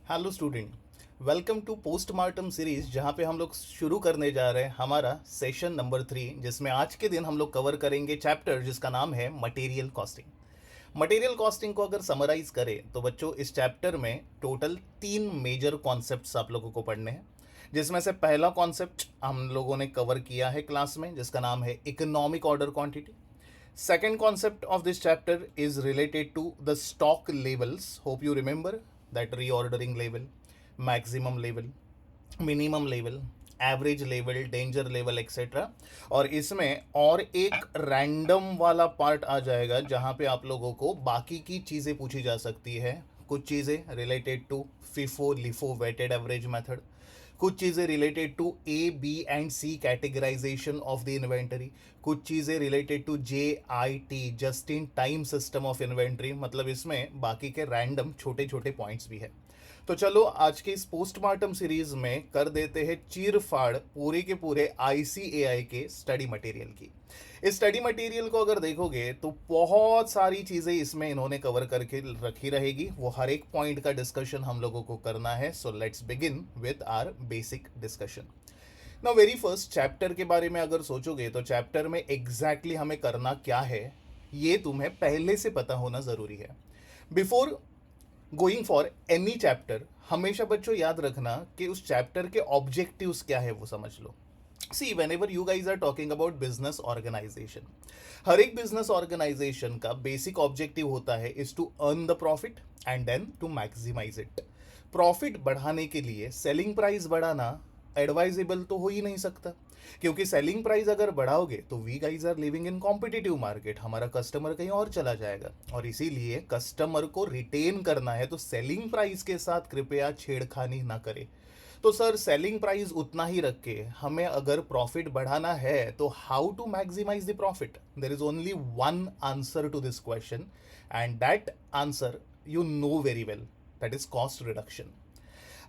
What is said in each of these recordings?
Hello student, welcome to postmortem series जहाँ पे हम लोग शुरू करने जा रहे हैं हमारा सेशन नंबर 3, जिसमें आज के दिन हम लोग कवर करेंगे चैप्टर जिसका नाम है मटेरियल कॉस्टिंग। मटेरियल कॉस्टिंग को अगर समराइज करें तो बच्चों इस चैप्टर में टोटल 3 मेजर कॉन्सेप्ट्स आप लोगों को पढ़ने हैं, जिसमें से पहला कॉन्सेप्ट हम लोगों ने कवर किया है क्लास में, जिसका नाम है economic order quantity. Second concept of this chapter is related to the stock levels. Hope you remember that reordering level, maximum level, minimum level, average level, danger level etcetera. और इसमें और एक रैंडम वाला part आ जाएगा जहाँ पे आप लोगों को बाकी की चीज़ें पूछी जा सकती है। कुछ चीज़ें related to FIFO LIFO weighted average method, कुछ चीज़ें related to A B and C categorization of the inventory, कुछ चीज़ें related to JIT just in time system of inventory. मतलब इसमें बाकी के रैंडम छोटे छोटे पॉइंट्स भी है। तो चलो आज के इस पोस्टमार्टम सीरीज में कर देते हैं चीर फाड़ पूरे के पूरे ICAI के स्टडी मटेरियल की। इस स्टडी मटेरियल को अगर देखोगे तो बहुत सारी चीज़ें इसमें इन्होंने कवर करके रखी रहेगी। वो हर एक पॉइंट का डिस्कशन हम लोगों को करना है। So let's begin with our basic discussion. Now very first chapter के बारे में अगर सोचोगे तो चैप्टर में एग्जैक्टली हमें करना क्या है ये तुम्हें पहले से पता होना ज़रूरी है। Before going for any chapter हमेशा बच्चों याद रखना कि उस चैप्टर के ऑब्जेक्टिव्स क्या है वो समझ लो। See whenever you guys are talking about business organisation, हर एक बिजनेस ऑर्गेनाइजेशन का बेसिक ऑब्जेक्टिव होता है is to earn the profit and then to maximise it. Profit बढ़ाने के लिए सेलिंग प्राइस बढ़ाना एडवाइजेबल तो हो ही नहीं सकता, क्योंकि सेलिंग प्राइस अगर बढ़ाओगे तो we guys are living in competitive market, हमारा कस्टमर कहीं और चला जाएगा। और इसीलिए कस्टमर को रिटेन करना है तो सेलिंग प्राइस के साथ कृपया छेड़खानी ना करें। तो सर सेलिंग प्राइस उतना ही रख के हमें अगर प्रॉफिट बढ़ाना है तो how to maximize the profit? There is only one answer to this question and that answer you know very well, that is cost reduction.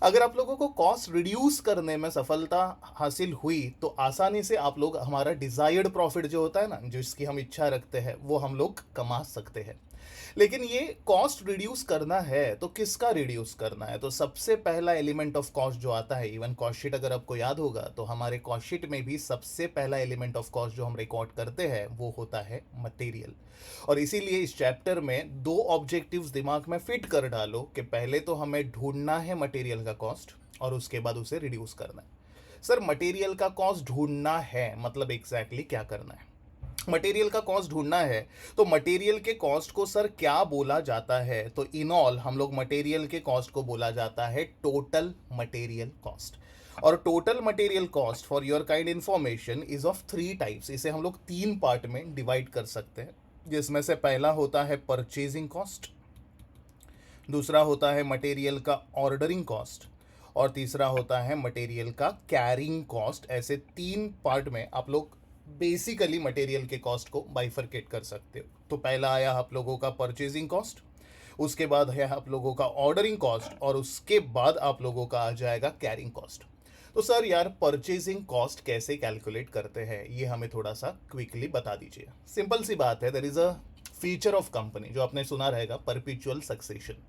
अगर आप लोगों को कॉस्ट रिड्यूस करने में सफलता हासिल हुई तो आसानी से आप लोग हमारा डिजायर्ड प्रॉफिट जो होता है ना, जिसकी हम इच्छा रखते हैं, वो हम लोग कमा सकते हैं। लेकिन ये कॉस्ट रिड्यूस करना है तो किसका रिड्यूस करना है? तो सबसे पहला एलिमेंट ऑफ कॉस्ट जो आता है, इवन कॉस्ट शीट अगर आपको याद होगा तो हमारे कॉस्ट शीट में भी सबसे पहला एलिमेंट ऑफ कॉस्ट जो हम रिकॉर्ड करते हैं वो होता है मटेरियल। और इसीलिए इस चैप्टर में दो ऑब्जेक्टिव्स दिमाग में फिट कर डालो कि पहले तो हमें ढूंढना है मटेरियल का कॉस्ट और उसके बाद उसे रिड्यूस करना है। सर मटेरियल का कॉस्ट ढूंढना है मतलब एग्जैक्टली क्या करना है? मटेरियल का कॉस्ट ढूंढना है तो मटेरियल के कॉस्ट को सर क्या बोला जाता है? तो इन ऑल हम लोग मटेरियल के कॉस्ट को बोला जाता है टोटल मटेरियल कॉस्ट। और total material cost for your kind information is of 3 types. इसे हम लोग 3 पार्ट में डिवाइड कर सकते हैं, जिसमें से पहला होता है परचेजिंग कॉस्ट, दूसरा होता है मटेरियल का ऑर्डरिंग कॉस्ट और तीसरा होता है मटेरियल का कैरिंग कॉस्ट। ऐसे 3 पार्ट में आप लोग बेसिकली मटेरियल के कॉस्ट को बाइफरकेट कर सकते हो। तो पहला आया आप लोगों का परचेजिंग कॉस्ट, उसके बाद है आप लोगों का ऑर्डरिंग कॉस्ट और उसके बाद आप लोगों का आ जाएगा कैरिंग कॉस्ट। तो सर यार परचेजिंग कॉस्ट कैसे कैलकुलेट करते हैं ये हमें थोड़ा सा क्विकली बता दीजिए। सिंपल सी बात है, there is a feature of company जो आपने सुना रहेगा, perpetual succession.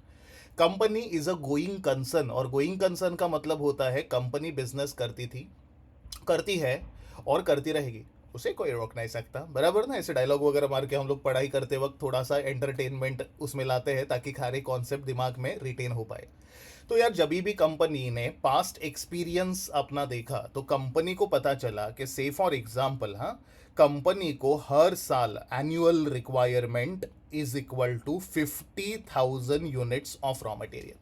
Company is a going concern और गोइंग कंसर्न का मतलब होता है कंपनी बिजनेस करती थी, करती है और करती रहेगी, उसे कोई रोक नहीं सकता। बराबर ना? ऐसे डायलॉग वगैरह मार के हम लोग पढ़ाई करते वक्त थोड़ा सा एंटरटेनमेंट उसमें लाते हैं ताकि सारे कॉन्सेप्ट दिमाग में रिटेन हो पाए। तो यार जब भी कंपनी ने पास्ट एक्सपीरियंस अपना देखा तो कंपनी को पता चला कि से फॉर एग्जांपल, हाँ, कंपनी को हर साल annual requirement is equal to 50,000 units of raw material.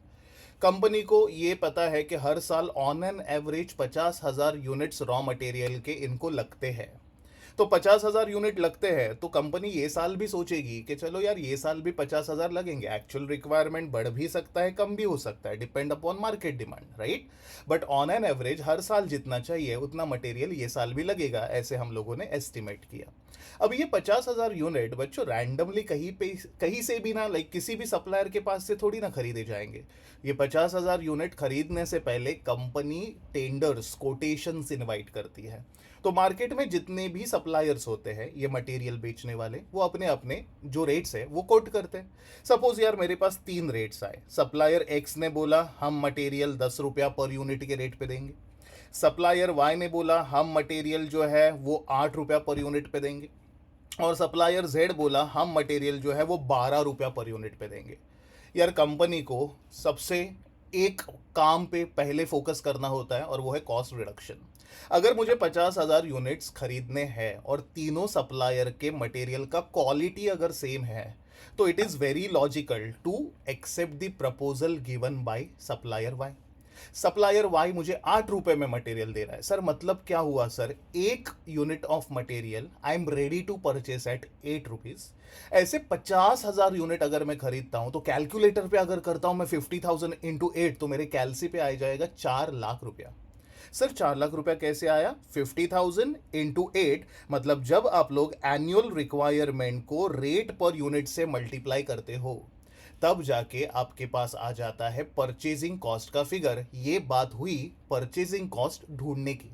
Company को ये पता है कि हर साल on an average 50,000 units raw material के इनको लगते हैं। तो 50,000 यूनिट लगते हैं तो कंपनी ये साल भी सोचेगी कि चलो यार ये साल भी 50,000 लगेंगे। एक्चुअल रिक्वायरमेंट बढ़ भी सकता है, कम भी हो सकता है, depend upon market demand, right? But on an average हर साल जितना चाहिए उतना मटेरियल ये साल भी लगेगा, ऐसे हम लोगों ने एस्टिमेट किया। अब ये 50,000 यूनिट बच्चों रैंडमली कहीं से भी ना, लाइक किसी भी सप्लायर के पास से थोड़ी ना खरीदे जाएंगे। ये 50,000 यूनिट खरीदने से पहले कंपनी टेंडर्स, कोटेशंस इनवाइट करती है। तो मार्केट में जितने भी सप्लायर्स होते हैं ये मटेरियल बेचने वाले, वो अपने अपने जो रेट्स है वो कोट करते हैं। सपोज यार मेरे पास 3 रेट्स आए। सप्लायर एक्स ने बोला हम मटेरियल 10 रुपया पर यूनिट के रेट पे देंगे। सप्लायर वाई ने बोला हम मटेरियल जो है वो 8 रुपया पर यूनिट पे देंगे। और सप्लायर जेड बोला हम मटेरियल जो है वो 12 रुपया पर यूनिट पे देंगे। यार कंपनी को सबसे एक काम पे पहले फोकस करना होता है और वो है कॉस्ट रिडक्शन। अगर मुझे 50,000 यूनिट्स खरीदने हैं और तीनों सप्लायर के मटेरियल का क्वालिटी अगर सेम है तो it is very logical to accept the proposal given by supplier Y. Supplier Y मुझे 8 रुपए में मटेरियल दे रहा है। सर मतलब क्या हुआ sir, 1 unit of material I am ready to purchase at 8 rupees. ऐसे 50,000 यूनिट अगर मैं खरीदता हूं तो कैलकुलेटर पे अगर करता हूं मैं 50,000 इंटू 8 तो मेरे कैलसी पे आ जाएगा 4 लाख रुपया। सर 4 लाख रुपया कैसे आया? 50,000 इंटू 8, मतलब जब आप लोग एनुअल रिक्वायरमेंट को रेट पर यूनिट से मल्टीप्लाई करते हो तब जाके आपके पास आ जाता है परचेजिंग कॉस्ट का फिगर। ये बात हुई परचेजिंग कॉस्ट ढूंढने की।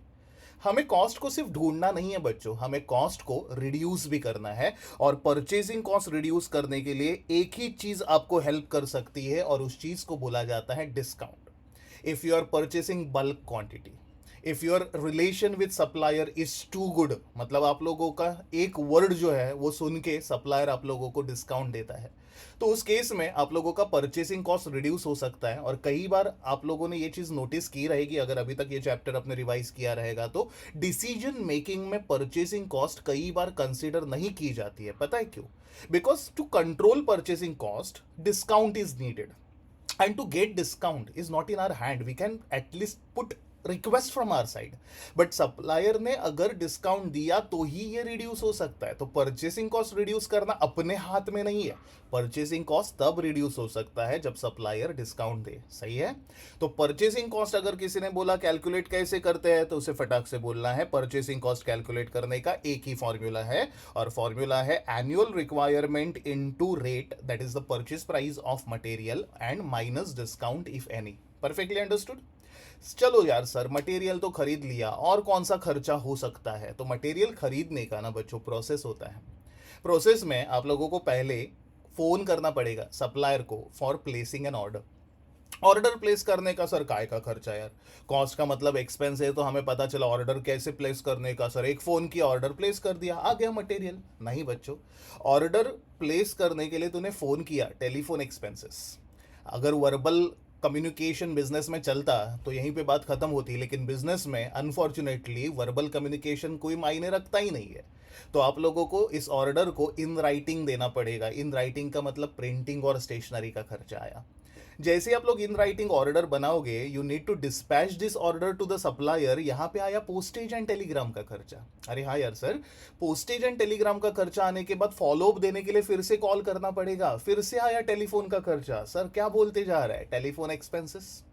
हमें कॉस्ट को सिर्फ ढूंढना नहीं है बच्चों, हमें कॉस्ट को रिड्यूस भी करना है। और परचेजिंग कॉस्ट रिड्यूस करने के लिए एक ही चीज आपको हेल्प कर सकती है और उस चीज को बोला जाता है discount. If you are purchasing bulk quantity, if your relation with supplier is too good, मतलब आप लोगों का एक वर्ड जो है वो सुन के सप्लायर आप लोगों को डिस्काउंट देता है, तो उस केस में आप लोगों का परचेसिंग कॉस्ट रिड्यूस हो सकता है। और कई बार आप लोगों ने ये चीज़ नोटिस की रहेगी, अगर अभी तक ये चैप्टर अपने रिवाइज किया रहेगा तो डिसीजन मेकिंग में परचेसिंग कॉस्ट कई बार कंसिडर नहीं की जाती है। पता है क्यों? Because to control purchasing cost discount is needed, and to get discount is not in our hand. We can at least put request from our side, but supplier ने अगर डिस्काउंट दिया तो ही ये रिड्यूस हो सकता है। तो परचेसिंग कॉस्ट रिड्यूस करना अपने हाथ में नहीं है। परचेसिंग कॉस्ट तब रिड्यूस हो सकता है जब सप्लायर डिस्काउंट दे। सही है? तो परचेसिंग कॉस्ट अगर किसी ने बोला कैलकुलेट कैसे करते हैं तो उसे फटाक से बोलना है परचेसिंग कॉस्ट कैलकुलेट करने का एक ही फॉर्मूला है, और फॉर्मूला है annual requirement into rate, that is the purchase price of material and minus discount if any. Perfectly understood? चलो यार सर मटेरियल तो खरीद लिया, और कौन सा खर्चा हो सकता है? तो मटेरियल खरीदने का ना बच्चों प्रोसेस होता है। प्रोसेस में आप लोगों को पहले फोन करना पड़ेगा सप्लायर को for placing an order. Order place करने का सर काय का खर्चा यार? कॉस्ट का मतलब एक्सपेंस है, तो हमें पता चला ऑर्डर कैसे प्लेस करने का। सर एक फ़ोन की ऑर्डर प्लेस कर दिया, आ गया मटेरियल। नहीं बच्चों, ऑर्डर प्लेस करने के लिए तूने फ़ोन किया, टेलीफोन एक्सपेंसेस। अगर वर्बल कम्युनिकेशन बिजनेस में चलता तो यहीं पे बात खत्म होती, लेकिन बिजनेस में अनफॉर्चुनेटली वर्बल कम्युनिकेशन कोई मायने रखता ही नहीं है। तो आप लोगों को इस ऑर्डर को इन राइटिंग देना पड़ेगा। इन राइटिंग का मतलब प्रिंटिंग और स्टेशनरी का खर्चा आया। जैसे आप लोग इन राइटिंग ऑर्डर बनाओगे, you need to dispatch this order to the supplier. यहाँ पे आया पोस्टेज एंड टेलीग्राम का खर्चा। अरे हाँ यार सर, पोस्टेज एंड टेलीग्राम का खर्चा आने के बाद फॉलोअप देने के लिए फिर से कॉल करना पड़ेगा। फिर से आया टेलीफोन का खर्चा। सर क्या बोलते जा रहा है? Telephone expenses,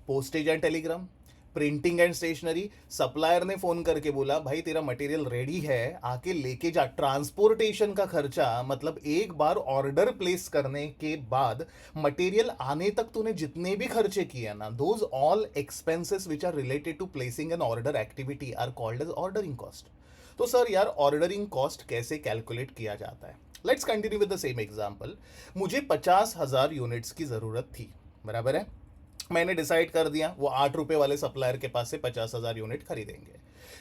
postage and telegram, printing and stationery. Supplier ने फोन करके बोला भाई तेरा मटेरियल रेडी है, आके लेके जा। ट्रांसपोर्टेशन का खर्चा, मतलब एक बार ऑर्डर प्लेस करने के बाद मटेरियल आने तक तूने जितने भी खर्चे किए ना, those all expenses which are related to placing an order activity are called as ordering cost. तो सर यार ऑर्डरिंग कॉस्ट कैसे कैलकुलेट किया जाता है? Let's continue with the same example. मुझे 50,000 यूनिट्स की ज़रूरत थी, बराबर है? मैंने डिसाइड कर दिया वो 8 रुपए वाले सप्लायर के पास से 50,000 यूनिट खरीदेंगे।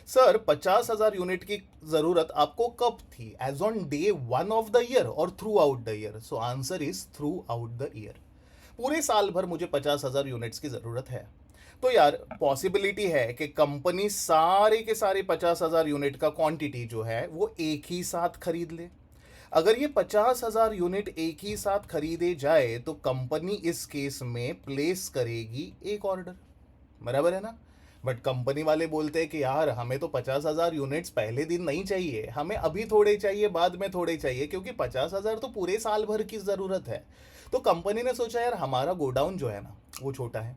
सर 50,000 यूनिट की जरूरत आपको कब थी? As on day 1 of the year और throughout the year? So answer is throughout the year. पूरे साल भर मुझे 50,000 यूनिट्स की जरूरत है। तो यार पॉसिबिलिटी है कि कंपनी सारे के सारे 50,000 यूनिट का क्वांटिटी जो है वो एक ही साथ खरीद ले। अगर ये 50,000 यूनिट एक ही साथ खरीदे जाए तो कंपनी इस केस में प्लेस करेगी एक ऑर्डर, बराबर है ना? बट कंपनी वाले बोलते हैं कि यार हमें तो 50,000 यूनिट्स पहले दिन नहीं चाहिए, हमें अभी थोड़े चाहिए, बाद में थोड़े चाहिए, क्योंकि 50,000 तो पूरे साल भर की ज़रूरत है। तो कंपनी ने सोचा यार हमारा गोडाउन जो है ना वो छोटा है,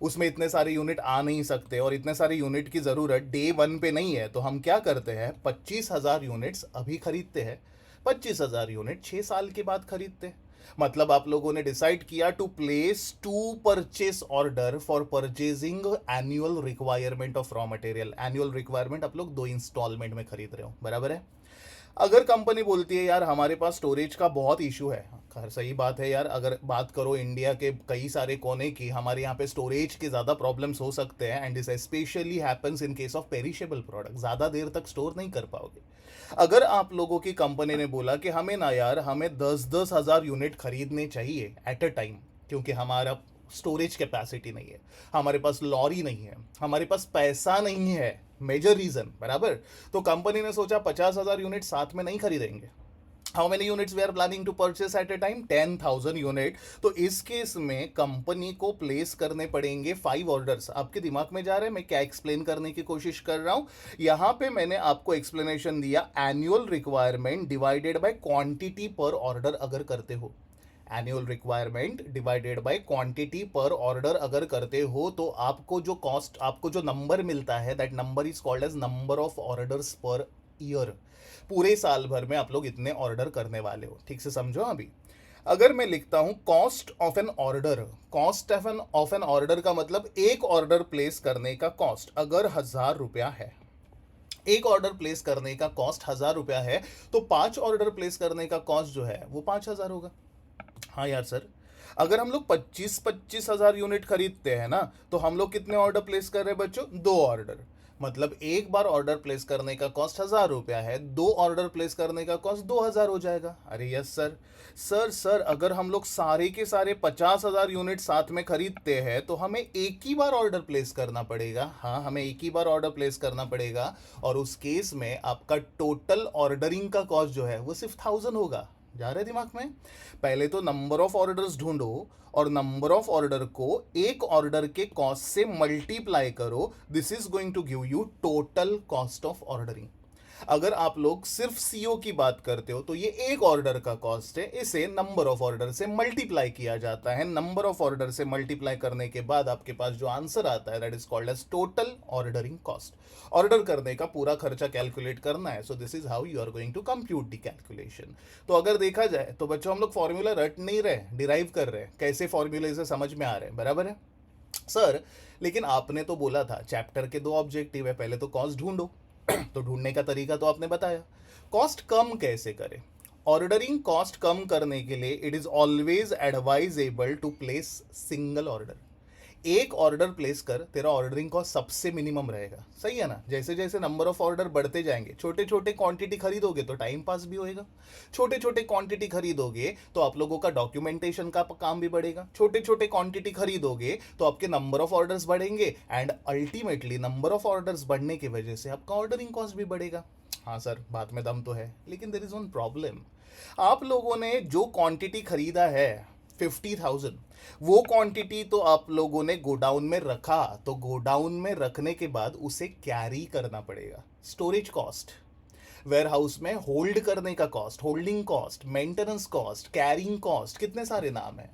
उसमें इतने सारे यूनिट आ नहीं सकते और इतने सारे यूनिट की ज़रूरत डे वन पे नहीं है, तो हम क्या करते हैं, 25,000 यूनिट्स अभी खरीदते हैं, 25,000 यूनिट 6 साल के बाद खरीदते हैं। मतलब आप लोगों ने डिसाइड किया to place two purchase order for purchasing annual requirement of raw material. Annual requirement आप लोग 2 इंस्टॉलमेंट में खरीद रहे हो, बराबर है। अगर कंपनी बोलती है यार हमारे पास स्टोरेज का बहुत इशू है, खैर सही बात है यार, अगर बात करो इंडिया के कई सारे कोने की, हमारे यहाँ पे स्टोरेज के ज़्यादा प्रॉब्लम्स हो सकते हैं, and this specially happens in case of perishable product, ज़्यादा देर तक स्टोर नहीं कर पाओगे। अगर आप लोगों की कंपनी ने बोला कि हमें ना यार, हमें 10,000 यूनिट खरीदने चाहिए एट अ टाइम, क्योंकि हमारा स्टोरेज कैपेसिटी नहीं है, हमारे पास लॉरी नहीं है, हमारे पास पैसा नहीं है, मेजर रीजन, बराबर। तो कंपनी ने सोचा 50,000 यूनिट साथ में नहीं खरीदेंगे। How many units we are planning to purchase at a time, 10,000 unit. तो इस केस में कंपनी को प्लेस करने पड़ेंगे 5 ऑर्डर्स। आपके दिमाग में जा रहे हैं मैं क्या एक्सप्लेन करने की कोशिश कर रहा हूं? यहां पे मैंने आपको एक्सप्लेनेशन दिया, annual requirement divided by quantity पर ऑर्डर अगर करते हो, annual requirement divided by quantity पर ऑर्डर अगर करते हो, तो आपको जो कॉस्ट, आपको जो नंबर मिलता है, that number is called as number of orders per year. पूरे साल भर में आप लोग इतने ऑर्डर करने वाले हो, ठीक से समझो। अभी अगर मैं लिखता हूं cost of an order, cost of an order का मतलब एक ऑर्डर प्लेस करने का कॉस्ट अगर 1,000 रुपया है, एक ऑर्डर प्लेस करने का कॉस्ट 1,000 रुपया है, तो 5 ऑर्डर प्लेस करने का कॉस्ट जो है वो 5,000 होगा। हाँ यार सर, अगर हम लोग 25,000 यूनिट खरीदते हैं ना, तो हम लोग कितने ऑर्डर प्लेस कर रहे हैं बच्चों, 2 ऑर्डर। मतलब एक बार ऑर्डर प्लेस करने का कॉस्ट 1,000 रुपया है, 2 ऑर्डर प्लेस करने का कॉस्ट 2,000 हो जाएगा। अरे यस सर। सर अगर हम लोग सारे के सारे 50,000 यूनिट साथ में खरीदते हैं, तो हमें एक ही बार ऑर्डर प्लेस करना पड़ेगा। हाँ, हमें एक ही बार ऑर्डर प्लेस करना पड़ेगा, और उस केस में आपका टोटल ऑर्डरिंग का कॉस्ट जो है वो सिर्फ 1,000 होगा। जा रहे दिमाग में? पहले तो नंबर ऑफ ऑर्डर्स ढूंढो, और नंबर ऑफ ऑर्डर को एक ऑर्डर के कॉस्ट से मल्टीप्लाई करो, this is going to give you total cost of ordering. अगर आप लोग सिर्फ सीओ की बात करते हो, तो ये एक ऑर्डर का कॉस्ट है, इसे नंबर ऑफ ऑर्डर से मल्टीप्लाई किया जाता है। नंबर ऑफ ऑर्डर से मल्टीप्लाई करने के बाद आपके पास जो आंसर आता है, that is called as total ordering cost. Order करने का पूरा खर्चा कैलकुलेट करना है, so this is how you are going to compute the calculation. तो अगर देखा जाए तो बच्चों, हम लोग फॉर्मूला रट नहीं रहे, डिराइव कर रहे हैं, कैसे फॉर्मूले से समझ में आ रहे हैं, बराबर है सर। लेकिन आपने तो बोला था चैप्टर के 2 ऑब्जेक्टिव है, पहले तो कॉस्ट ढूंढो। तो ढूंढने का तरीका तो आपने बताया, कॉस्ट कम कैसे करें। ऑर्डरिंग कॉस्ट कम करने के लिए it is always advisable to place single order. एक ऑर्डर प्लेस कर, तेरा ऑर्डरिंग कॉस्ट सबसे मिनिमम रहेगा, सही है ना। जैसे जैसे नंबर ऑफ ऑर्डर बढ़ते जाएंगे, छोटे छोटे क्वांटिटी खरीदोगे तो टाइम पास भी होएगा, छोटे छोटे क्वांटिटी खरीदोगे तो आप लोगों का डॉक्यूमेंटेशन का काम भी बढ़ेगा, छोटे छोटे क्वांटिटी खरीदोगे तो आपके नंबर ऑफ ऑर्डर्स बढ़ेंगे, and ultimately number of orders बढ़ने की वजह से आपका ऑर्डरिंग कॉस्ट भी बढ़ेगा। हाँ सर, बात में दम तो है, लेकिन देयर इज वन प्रॉब्लम। आप लोगों ने जो क्वांटिटी खरीदा है 50,000, वो क्वांटिटी तो आप लोगों ने गोडाउन में रखा, तो गोडाउन में रखने के बाद उसे कैरी करना पड़ेगा, स्टोरेज कॉस्ट। वेयर हाउस में होल्ड करने का cost, holding cost, maintenance cost, carrying cost, कितने सारे नाम है।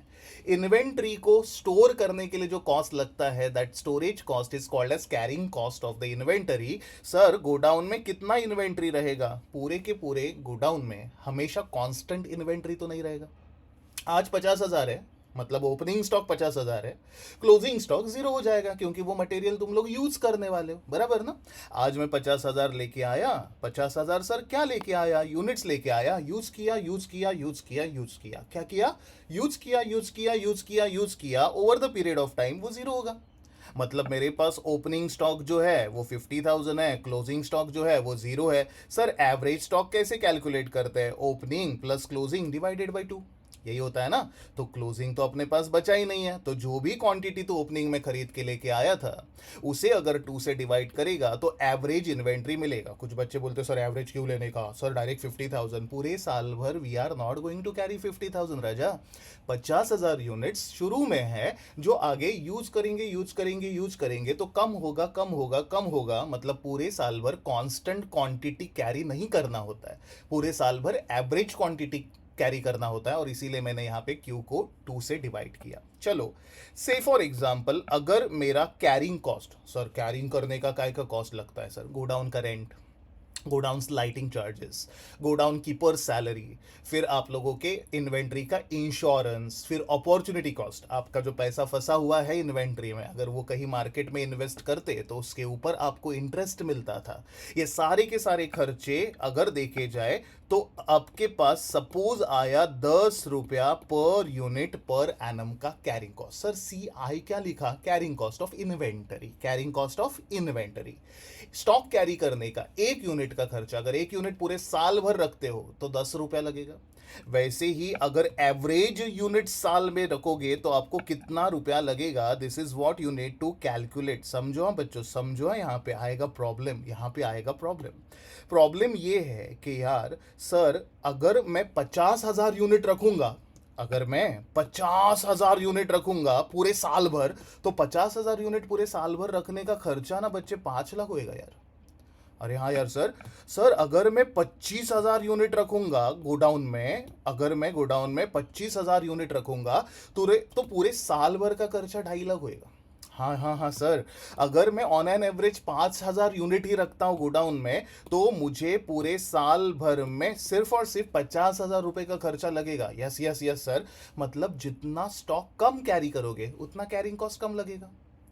इन्वेंट्री को स्टोर करने के लिए जो कॉस्ट लगता है, that storage cost is called as carrying cost of the inventory. Sir, godown में कितना इन्वेंट्री रहेगा, पूरे के पूरे गोडाउन में हमेशा कांस्टेंट इन्वेंट्री तो नहीं रहेगा। आज 50,000 है, मतलब ओपनिंग स्टॉक 50,000 है, क्लोजिंग स्टॉक 0 हो जाएगा, क्योंकि वो मटेरियल तुम लोग यूज करने वाले हो, बराबर ना। आज मैं 50,000 लेके आया, 50,000 सर क्या लेके आया, यूनिट्स लेके आया, यूज किया यूज किया यूज किया यूज किया, क्या किया, यूज किया यूज किया यूज किया यूज किया, over the period of time वो 0 होगा। मतलब मेरे पास ओपनिंग स्टॉक जो है वो 50,000 है, क्लोजिंग स्टॉक जो है वो 0 है। सर, एवरेज स्टॉक कैसे कैलकुलेट करते हैं, opening plus closing divided by 2, यही होता है ना। तो क्लोजिंग तो अपने पास बचा ही नहीं है, तो जो भी क्वांटिटी तो ओपनिंग में खरीद के लेके आया था, उसे अगर 2 से डिवाइड करेगा तो एवरेज इन्वेंट्री मिलेगा। कुछ बच्चे बोलते हैं सर एवरेज क्यों लेने का, सर डायरेक्ट 50,000, पूरे साल भर we are not going to carry 50,000 राजा। 50,000 यूनिट्स शुरू में है, जो आगे यूज करेंगे यूज करेंगे यूज करेंगे तो कम होगा कम होगा कम होगा। मतलब पूरे साल भर कांस्टेंट क्वांटिटी कैरी नहीं करना होता है, पूरे साल भर एवरेज क्वांटिटी कैरी करना होता है, और इसीलिए मैंने यहाँ पे Q को 2 से डिवाइड किया। चलो, से फॉर एग्जाम्पल अगर मेरा कैरिंग कॉस्ट, सर कैरिंग करने का काय का कॉस्ट लगता है सर, गोडाउन का rent, godown lighting charges, godown keeper salary, फिर आप लोगों के इन्वेंट्री का इंश्योरेंस, फिर अपॉर्चुनिटी कॉस्ट, आपका जो पैसा फंसा हुआ है इन्वेंट्री में, अगर वो कहीं मार्केट में इन्वेस्ट करते तो उसके ऊपर आपको इंटरेस्ट मिलता था। ये सारे के सारे खर्चे अगर देखे जाए तो आपके पास सपोज आया 10 रुपया पर यूनिट पर एनम का कैरिंग कॉस्ट। सर सी आई क्या लिखा, carrying cost of inventory, carrying cost of inventory. Stock carry करने का 1 यूनिट का खर्चा, अगर 1 यूनिट पूरे साल भर रखते हो तो 10 रुपया लगेगा। वैसे ही अगर एवरेज यूनिट साल में रखोगे तो आपको कितना रुपया लगेगा, this is what you need to calculate. समझो हाँ बच्चों, समझो हाँ, यहाँ पे आएगा प्रॉब्लम, यहाँ पे आएगा प्रॉब्लम। प्रॉब्लम ये है कि यार सर अगर मैं 50,000 यूनिट रखूंगा, अगर मैं 50,000 यूनिट रखूंगा पूरे साल भर, तो 50,000 यूनिट पूरे साल भर रखने का खर्चा ना बच्चे 5 लाख होएगा यार। अरे हाँ यार सर, सर अगर मैं 25,000 यूनिट रखूंगा गोडाउन में, अगर मैं गोडाउन में 25,000 यूनिट रखूंगा तो पूरे साल भर का खर्चा 2.5 लाख होएगा। हाँ हाँ हाँ सर, अगर मैं ऑन एन एवरेज 5,000 यूनिट ही रखता हूँ गोडाउन में, तो मुझे पूरे साल भर में सिर्फ और सिर्फ 50,000 रुपए का खर्चा लगेगा। यस यस यस सर, मतलब जितना स्टॉक कम कैरी करोगे उतना कैरिंग कॉस्ट कम लगेगा।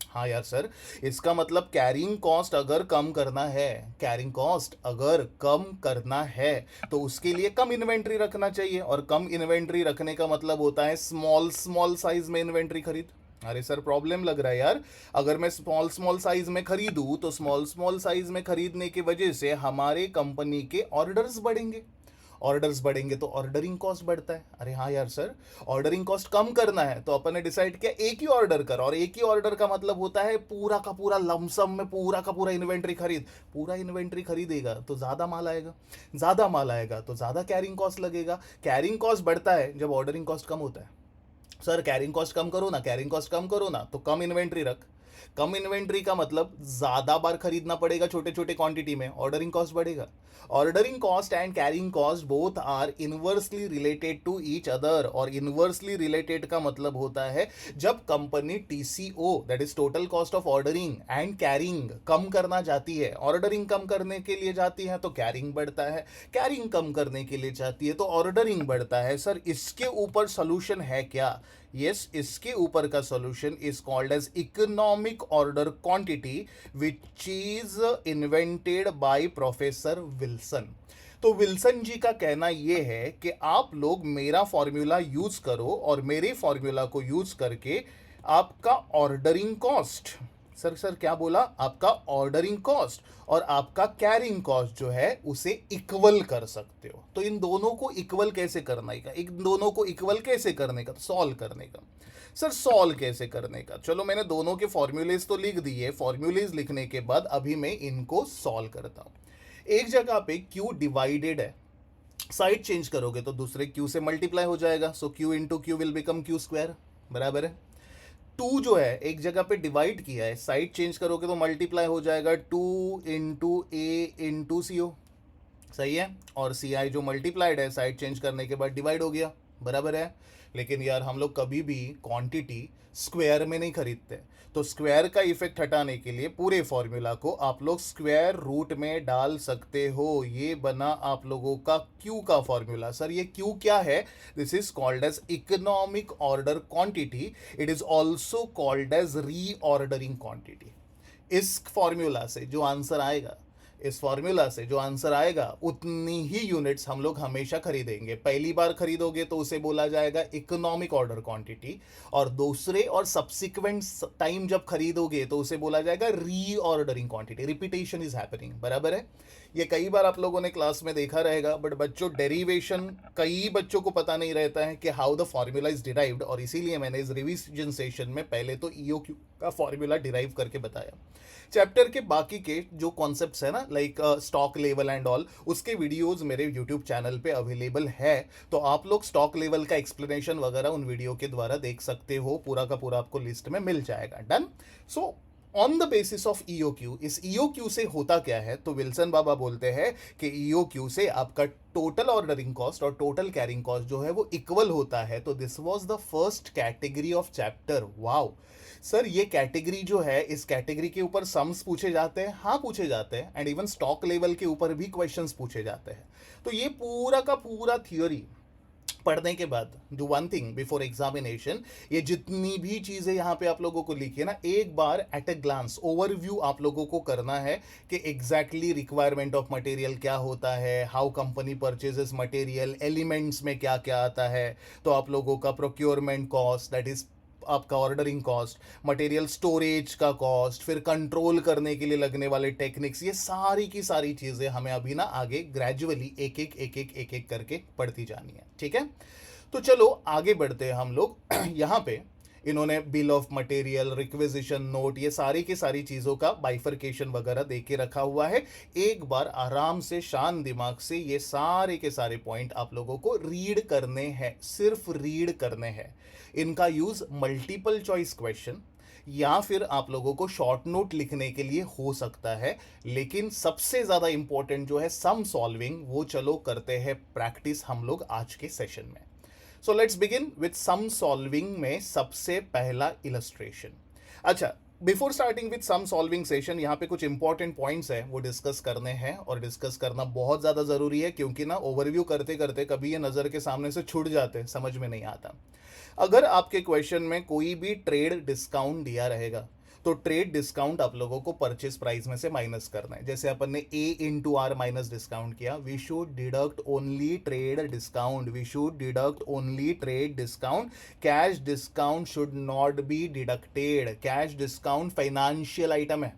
हाँ यार सर, इसका मतलब कैरिंग कॉस्ट अगर कम करना है, कैरिंग कॉस्ट अगर कम करना है तो उसके लिए कम इन्वेंट्री रखना चाहिए, और कम इन्वेंट्री रखने का मतलब होता है स्मॉल स्मॉल साइज में इन्वेंट्री खरीद। अरे सर प्रॉब्लम लग रहा है यार, अगर मैं स्मॉल स्मॉल साइज में खरीदूं तो स्मॉल स्मॉल साइज में खरीदने की वजह से हमारे कंपनी के ऑर्डर्स बढ़ेंगे, ऑर्डर्स बढ़ेंगे तो ऑर्डरिंग कॉस्ट बढ़ता है। अरे हाँ यार सर, ऑर्डरिंग कॉस्ट कम करना है तो अपन ने डिसाइड किया एक ही ऑर्डर कर, और एक ही ऑर्डर का मतलब होता है पूरा का पूरा लमसम में पूरा का पूरा इन्वेंट्री खरीद। पूरा इन्वेंट्री खरीदेगा तो ज़्यादा माल आएगा, ज़्यादा माल आएगा तो ज़्यादा कैरिंग कॉस्ट लगेगा। कैरिंग कॉस्ट बढ़ता है जब ऑर्डरिंग कॉस्ट कम होता है। सर कैरिंग कॉस्ट कम करो ना, कैरिंग कॉस्ट कम करो ना, तो कम इन्वेंट्री रख। कम इन्वेंट्री का मतलब ज्यादा बार खरीदना पड़ेगा छोटे छोटे क्वांटिटी में, ऑर्डरिंग कॉस्ट बढ़ेगा। Ordering cost and carrying cost both are inversely related to each other, और इनवर्सली रिलेटेड का मतलब होता है जब company TCO that is total cost of ordering and carrying कम करना चाहती है, ऑर्डरिंग कम करने के लिए जाती है तो कैरिंग बढ़ता है, कैरिंग कम करने के लिए चाहती है तो ऑर्डरिंग बढ़ता है। सर इसके ऊपर सोल्यूशन है क्या? यस, इसके ऊपर का solution is called as economic order quantity which is invented by professor Wilson. तो विल्सन जी का कहना यह है कि आप लोग मेरा फॉर्मूला यूज करो, और मेरे फॉर्मूला को यूज करके आपका ऑर्डरिंग कॉस्ट, सर क्या बोला, आपका ऑर्डरिंग कॉस्ट और आपका कैरिंग कॉस्ट जो है उसे इक्वल कर सकते हो। तो इन दोनों को इक्वल कैसे करने का, इन दोनों को इक्वल कैसे करने का, सॉल्व करने का। सर सॉल्व कैसे करने का, चलो मैंने दोनों के फॉर्मूलेज तो लिख दिए, फॉर्मूलेज लिखने के बाद अभी मैं इनको सॉल्व करता हूँ। एक जगह पे Q डिवाइडेड है, साइड चेंज करोगे तो दूसरे Q से मल्टीप्लाई हो जाएगा, सो Q into Q will become Q square, बराबर है। 2 जो है एक जगह पे डिवाइड किया है, साइड चेंज करोगे तो मल्टीप्लाई हो जाएगा 2 इंटू ए इंटू सी ओ, सही है। और सी आई जो मल्टीप्लाइड है साइड चेंज करने के बाद डिवाइड हो गया, बराबर है। लेकिन यार हम लोग कभी भी क्वांटिटी स्क्वायर में नहीं खरीदते, तो स्क्वायर का इफेक्ट हटाने के लिए पूरे फॉर्मूला को आप लोग स्क्वायर रूट में डाल सकते हो। ये बना आप लोगों का Q का फॉर्मूला। सर ये Q क्या है? This is called as economic order quantity, it is also called as reordering quantity. इस फॉर्मूला से जो आंसर आएगा, इस फॉर्मूला से जो आंसर आएगा उतनी ही यूनिट्स हम लोग हमेशा खरीदेंगे। पहली बार खरीदोगे तो उसे बोला जाएगा इकोनॉमिक ऑर्डर क्वांटिटी, और दूसरे और सब्सिक्वेंट टाइम जब खरीदोगे तो उसे बोला जाएगा reordering quantity. Repetition is happening, बराबर है। ये कई बार आप लोगों ने क्लास में देखा रहेगा, बट बच्चों डेरिवेशन कई बच्चों को पता नहीं रहता है कि how the formula is derived, और इसीलिए मैंने इस रिविजन सेशन में पहले तो ईओक्यू का फॉर्मूला डिराइव करके बताया। चैप्टर के बाकी के जो कॉन्सेप्ट्स है ना, like stock level and all, उसके वीडियोस मेरे यूट्यूब चैनल पे अवेलेबल है, तो आप लोग स्टॉक लेवल का एक्सप्लेनेशन वगैरह उन वीडियो के द्वारा देख सकते हो, पूरा का पूरा आपको लिस्ट में मिल जाएगा। Done. So on the basis of EOQ, इस ईओक्यू से होता क्या है, तो विल्सन बाबा बोलते हैं कि ईओक्यू से आपका टोटल ऑर्डरिंग कॉस्ट और टोटल कैरिंग कॉस्ट जो है वो इक्वल होता है। तो this was the first category of chapter. Wow sir, ये कैटेगरी जो है, इस कैटेगरी के ऊपर सम्स पूछे जाते हैं, हाँ पूछे जाते हैं, एंड इवन स्टॉक लेवल के ऊपर भी क्वेश्चंस पूछे जाते हैं। तो ये पूरा का पूरा थियोरी पढ़ने के बाद do one thing before examination, ये जितनी भी चीज़ें यहाँ पे आप लोगों को लिखी है ना, एक बार एट अ ग्लांस ओवरव्यू आप लोगों को करना है कि एग्जैक्टली रिक्वायरमेंट ऑफ मटेरियल क्या होता है, how company purchases material, elements में क्या क्या आता है। तो आप लोगों का प्रोक्योरमेंट कॉस्ट, दैट इज आपका ऑर्डरिंग कॉस्ट, मटेरियल स्टोरेज का कॉस्ट, फिर कंट्रोल करने के लिए लगने वाले टेक्निक्स, ये सारी की सारी चीज़ें हमें अभी ना आगे ग्रेजुअली एक एक करके पढ़ती जानी है। ठीक है, तो चलो आगे बढ़ते हैं हम लोग। यहाँ पे इन्होंने bill of material, requisition note, ये सारी की सारी चीज़ों का बाइफर्केशन वगैरह दे के रखा हुआ है। एक बार आराम से शांत दिमाग से ये सारे के सारे पॉइंट आप लोगों को रीड करने हैं, सिर्फ रीड करने हैं। इनका यूज़ मल्टीपल चॉइस क्वेश्चन या फिर आप लोगों को शॉर्ट नोट लिखने के लिए हो सकता है, लेकिन सबसे ज़्यादा इंपॉर्टेंट जो है सम सॉल्विंग, वो चलो करते हैं प्रैक्टिस हम लोग आज के सेशन में। So let's begin with some solving में सबसे पहला इलस्ट्रेशन। अच्छा, before starting with some solving session, यहाँ पे कुछ इंपॉर्टेंट पॉइंट्स हैं वो डिस्कस करने हैं, और डिस्कस करना बहुत ज़्यादा ज़रूरी है, क्योंकि ना ओवरव्यू करते करते कभी ये नज़र के सामने से छूट जाते हैं, समझ में नहीं आता। अगर आपके क्वेश्चन में कोई भी ट्रेड डिस्काउंट दिया रहेगा, तो ट्रेड डिस्काउंट आप लोगों को परचेस प्राइस में से माइनस करना है। जैसे अपन ने A into R minus discount किया, we should deduct only trade discount, we should deduct only trade discount. Cash discount should not be deducted. Cash discount financial item है।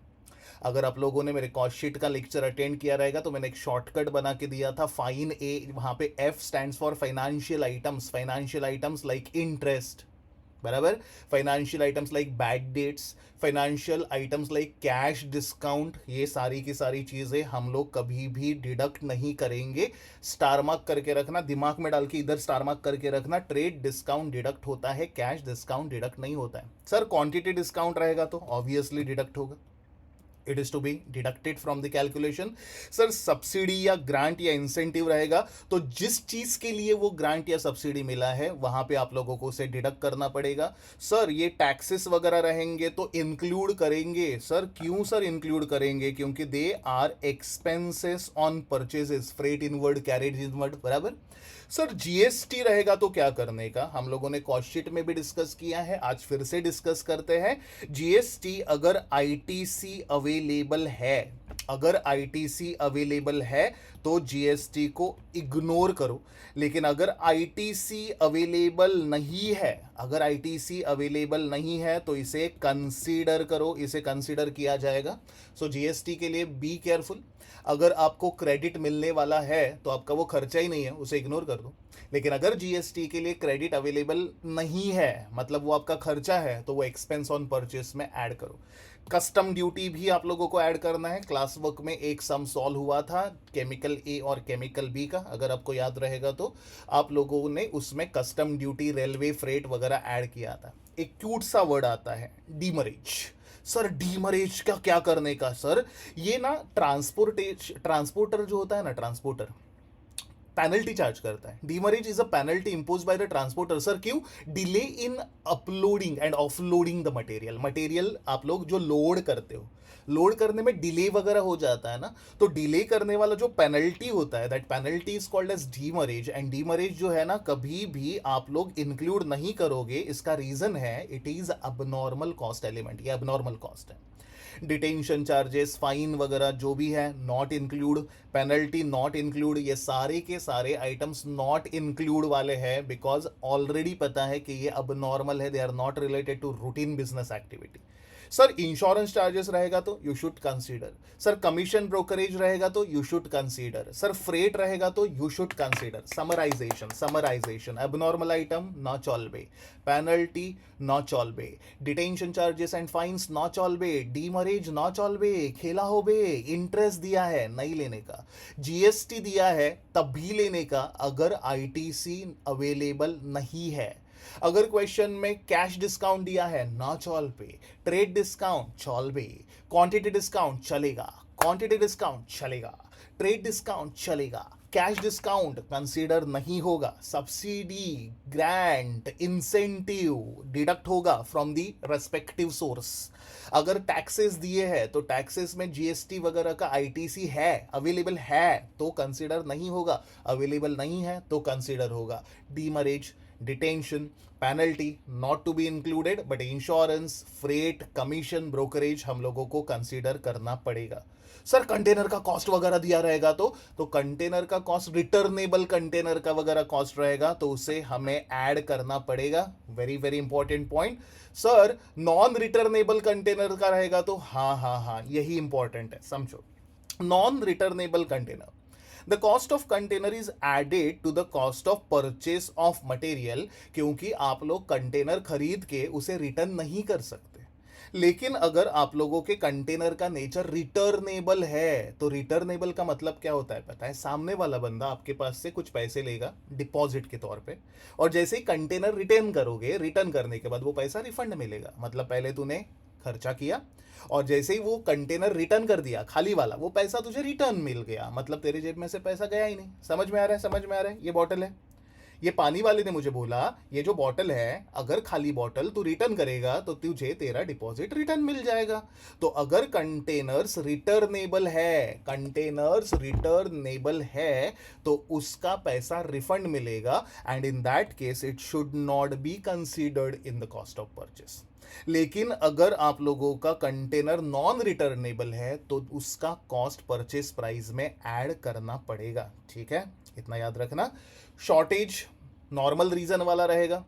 अगर आप लोगों ने मेरे कॉस्ट शीट का लेक्चर अटेंड किया रहेगा तो मैंने एक शॉर्टकट बना के दिया था, फाइन ए, वहाँ पे F stands for financial items. Financial items like interest, बराबर, financial items like bad debts, financial items like cash discount, ये सारी की सारी चीज़ें हम लोग कभी भी डिडक्ट नहीं करेंगे। स्टार मार्क करके रखना, दिमाग में डाल के इधर स्टार मार्क करके रखना, ट्रेड डिस्काउंट डिडक्ट होता है, कैश डिस्काउंट डिडक्ट नहीं होता है। सर क्वांटिटी डिस्काउंट रहेगा तो ऑब्वियसली डिडक्ट होगा, it is to be deducted from the calculation. Sir subsidy या ग्रांट या इंसेंटिव रहेगा तो जिस चीज के लिए वो ग्रांट या सब्सिडी मिला है वहां पे आप लोगों को उसे डिडक्ट करना पड़ेगा। सर ये टैक्सेस वगैरह रहेंगे तो इंक्लूड करेंगे। सर क्यों सर इंक्लूड करेंगे? क्योंकि they are expenses on purchases, freight inward, carriage inward, बराबर। सर जीएसटी रहेगा तो क्या करने का, हम लोगों ने कॉस्ट शीट में भी डिस्कस किया है, आज फिर से डिस्कस करते हैं। जीएसटी अगर आईटीसी अवेलेबल है, अगर आईटीसी अवेलेबल है तो जीएसटी को इग्नोर करो। लेकिन अगर आईटीसी अवेलेबल नहीं है, अगर आईटीसी अवेलेबल नहीं है तो इसे कंसीडर करो, इसे कंसीडर किया जाएगा। सो जीएसटी के लिए बी केयरफुल। अगर आपको क्रेडिट मिलने वाला है तो आपका वो खर्चा ही नहीं है, उसे इग्नोर कर दो। लेकिन अगर जीएसटी के लिए क्रेडिट अवेलेबल नहीं है, मतलब वो आपका खर्चा है, तो वो एक्सपेंस ऑन परचेस में ऐड करो। कस्टम ड्यूटी भी आप लोगों को ऐड करना है। क्लास वर्क में एक सम सॉल्व हुआ था केमिकल ए और केमिकल बी का, अगर आपको याद रहेगा तो आप लोगों ने उसमें कस्टम ड्यूटी, रेलवे फ्रेट वगैरह ऐड किया था। एक क्यूट सा वर्ड आता है डीमरेज। सर डीमरेज का क्या करने का? सर ये ना ट्रांसपोर्टर जो होता है ना, ट्रांसपोर्टर पेनल्टी चार्ज करता है। Demurrage is a penalty impose by the transporter. Sir क्यों? Delay in uploading and offloading the material. Material आप लोग जो लोड करते हो, लोड करने में डिले वगैरह हो जाता है ना, तो डिले करने वाला जो पेनल्टी होता है, that penalty is called as demurrage. And demurrage जो है ना, कभी भी आप लोग इंक्लूड नहीं करोगे। इसका रीजन है it is abnormal cost element, ये अबनॉर्मल कॉस्ट है। डिटेंशन चार्जेस, फाइन वगैरह जो भी है not include, penalty not include, ये सारे के सारे आइटम्स नॉट इंक्लूड वाले हैं, बिकॉज ऑलरेडी पता है कि ये अब नॉर्मल है, they are not related to routine business activity. Sir insurance charges रहेगा तो you should consider. Sir commission brokerage रहेगा तो you should consider. Sir freight रहेगा तो you should consider. Summarization abnormal item नॉ चॉल्बे, पेनल्टी नॉ चॉल्बे, डिटेंशन चार्जेस एंड फाइन्स नॉ चॉल्बे, डीमरेज नॉ चॉल्बे, खेला हो बे, इंटरेस्ट दिया है नहीं लेने का, जीएसटी दिया है तब भी लेने का अगर आईटीसी अवेलेबल नहीं है। अगर क्वेश्चन में कैश डिस्काउंट दिया है ना चॉल पे, ट्रेड डिस्काउंट चॉल पे, क्वांटिटी डिस्काउंट चलेगा, क्वांटिटी डिस्काउंट चलेगा, ट्रेड डिस्काउंट चलेगा, कैश डिस्काउंट कंसीडर नहीं होगा, सब्सिडी ग्रांट इंसेंटिव डिडक्ट होगा फ्रॉम दी रेस्पेक्टिव सोर्स। अगर टैक्सेस दिए हैं तो टैक्सेस में जीएसटी वगैरह का आईटीसी है, अवेलेबल है तो कंसीडर नहीं होगा, अवेलेबल नहीं है तो कंसीडर होगा। Demurrage, detention, penalty not to be included, but insurance, freight, commission, brokerage हम लोगों को कंसीडर करना पड़ेगा। सर कंटेनर का कॉस्ट वगैरह दिया रहेगा तो कंटेनर का कॉस्ट, रिटर्नेबल कंटेनर का वगैरह कॉस्ट रहेगा तो उसे हमें ऐड करना पड़ेगा। Very very important point. Sir non returnable container का रहेगा तो हाँ यही इंपॉर्टेंट है, समझो। Non returnable container, the cost of container is added to the cost of purchase of material, क्योंकि आप लोग कंटेनर खरीद के उसे रिटर्न नहीं कर सकते। लेकिन अगर आप लोगों के कंटेनर का नेचर रिटर्नेबल है तो रिटर्नेबल का मतलब क्या होता है पता है? सामने वाला बंदा आपके पास से कुछ पैसे लेगा डिपॉजिट के तौर पे, और जैसे ही कंटेनर रिटर्न करोगे, रिटर्न करने के बाद वो पैसा रिफंड मिलेगा। मतलब पहले तूने खर्चा किया और जैसे ही वो कंटेनर रिटर्न कर दिया खाली वाला, वो पैसा तुझे रिटर्न मिल गया, मतलब तेरे जेब में से पैसा गया ही नहीं। समझ में आ रहा है? समझ में आ रहा है? ये बॉटल है, ये पानी वाले ने मुझे बोला ये जो बॉटल है, अगर खाली बॉटल तू रिटर्न करेगा तो तुझे तेरा डिपॉजिट रिटर्न मिल जाएगा। तो अगर कंटेनर्स रिटर्नेबल है, कंटेनर्स रिटर्नेबल है तो उसका पैसा रिफंड मिलेगा, and in that case it should not be considered in the cost of purchase. लेकिन अगर आप लोगों का कंटेनर नॉन रिटर्नेबल है तो उसका कॉस्ट परचेस प्राइस में ऐड करना पड़ेगा। ठीक है, इतना याद रखना। शॉर्टेज नॉर्मल रीजन वाला रहेगा,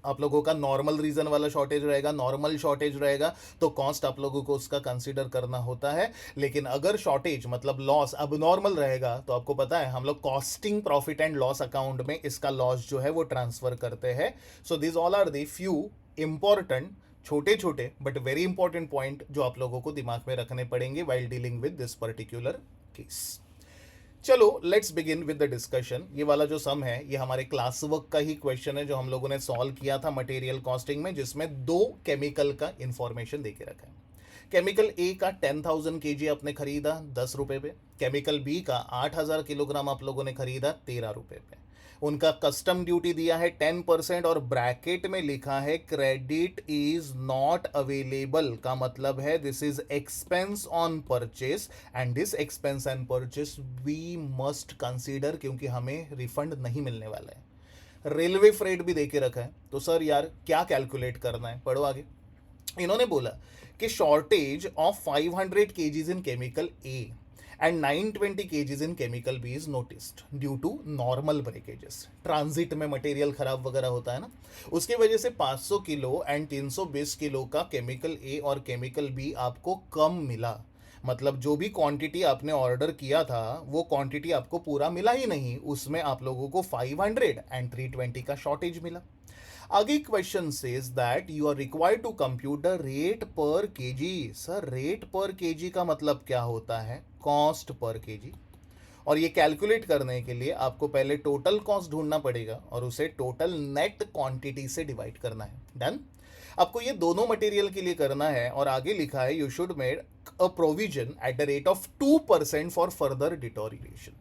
आप लोगों का नॉर्मल रीजन वाला शॉर्टेज रहेगा, नॉर्मल शॉर्टेज रहेगा तो कॉस्ट आप लोगों को उसका कंसीडर करना होता है। लेकिन अगर शॉर्टेज मतलब लॉस अब नॉर्मल रहेगा तो आपको पता है हम लोग costing profit and loss account में इसका लॉस जो है वो ट्रांसफर करते हैं। So this all are the few important छोटे छोटे बट वेरी इंपॉर्टेंट पॉइंट जो आप लोगों को दिमाग में रखने पड़ेंगे while dealing with this particular case. चलो let's begin with the discussion. ये वाला जो सम है ये हमारे क्लास वर्क का ही क्वेश्चन है जो हम लोगों ने सॉल्व किया था मटेरियल कॉस्टिंग में, जिसमें 2 केमिकल का इंफॉर्मेशन देके रखा है। केमिकल ए का 10,000 kg आपने खरीदा 10 रुपए पे, केमिकल बी का 8,000 किलोग्राम आप लोगों ने खरीदा 13 रुपए पे। उनका कस्टम ड्यूटी दिया है 10% और ब्रैकेट में लिखा है क्रेडिट इज नॉट अवेलेबल, का मतलब है this is expense on purchase and this expense and purchase we must consider, क्योंकि हमें रिफंड नहीं मिलने वाला है। रेलवे फ्रेट भी देके रखा है। तो सर यार क्या कैलकुलेट करना है, पढ़ो आगे। इन्होंने बोला कि shortage of 500 kgs in chemical A and 920 kgs in chemical B is noticed due to normal breakages। Transit में मटेरियल खराब वगैरह होता है ना, उसकी वजह से 500 किलो एंड 320 किलो का केमिकल ए और केमिकल बी आपको कम मिला। मतलब जो भी क्वांटिटी आपने ऑर्डर किया था वो क्वांटिटी आपको पूरा मिला ही नहीं, उसमें आप लोगों को 500 एंड 320 का शॉर्टेज मिला। आगे question says that you are required to compute the rate per kg. Sir rate per kg का मतलब क्या होता है? Cost per KG. और ये कैलकुलेट करने के लिए आपको पहले टोटल कॉस्ट ढूंढना पड़ेगा और उसे टोटल नेट क्वांटिटी से डिवाइड करना है। डन। आपको ये दोनों मटेरियल के लिए करना है और आगे लिखा है you should made a provision at the rate of 2% for further deterioration.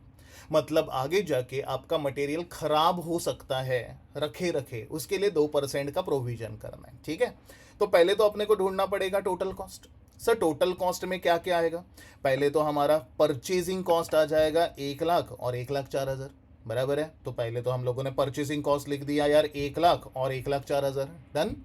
मतलब आगे जाके आपका मटेरियल खराब हो सकता है, रखे रखे उसके लिए 2% का प्रोविजन करना है। ठीक है, तो पहले तो अपने को ढूंढना पड़ेगा total cost. Sir total cost में क्या क्या आएगा? पहले तो हमारा परचेजिंग कॉस्ट आ जाएगा 1 लाख और 1,04,000, बराबर है। तो पहले तो हम लोगों ने परचेसिंग कॉस्ट लिख दिया यार 1 लाख और 1,04,000। डन।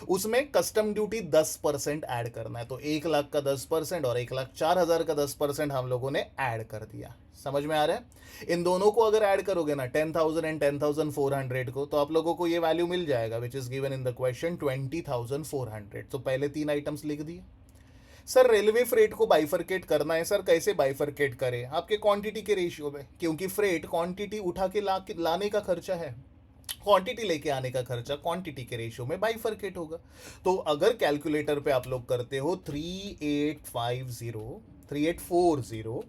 उसमें कस्टम ड्यूटी 10% ऐड करना है, तो 1 लाख का 10% और 1,04,000 का 10% हम लोगों ने ऐड कर दिया। समझ में आ रहा है? इन दोनों को अगर ऐड करोगे ना 10,000 एंड 10,400 को, तो आप लोगों को ये वैल्यू मिल जाएगा which is given in the question 20,400। तो पहले 3 आइटम्स लिख दिए। सर रेलवे फ्रेट को बाइफरकेट करना है। सर कैसे बाइफरकेट करें? आपके क्वांटिटी के रेशियो में, क्योंकि फ्रेट क्वांटिटी उठा के लाने का खर्चा है, क्वांटिटी लेके आने का खर्चा क्वांटिटी के रेशियो में बाइफरकेट होगा। तो अगर कैलकुलेटर पे आप लोग करते हो 3840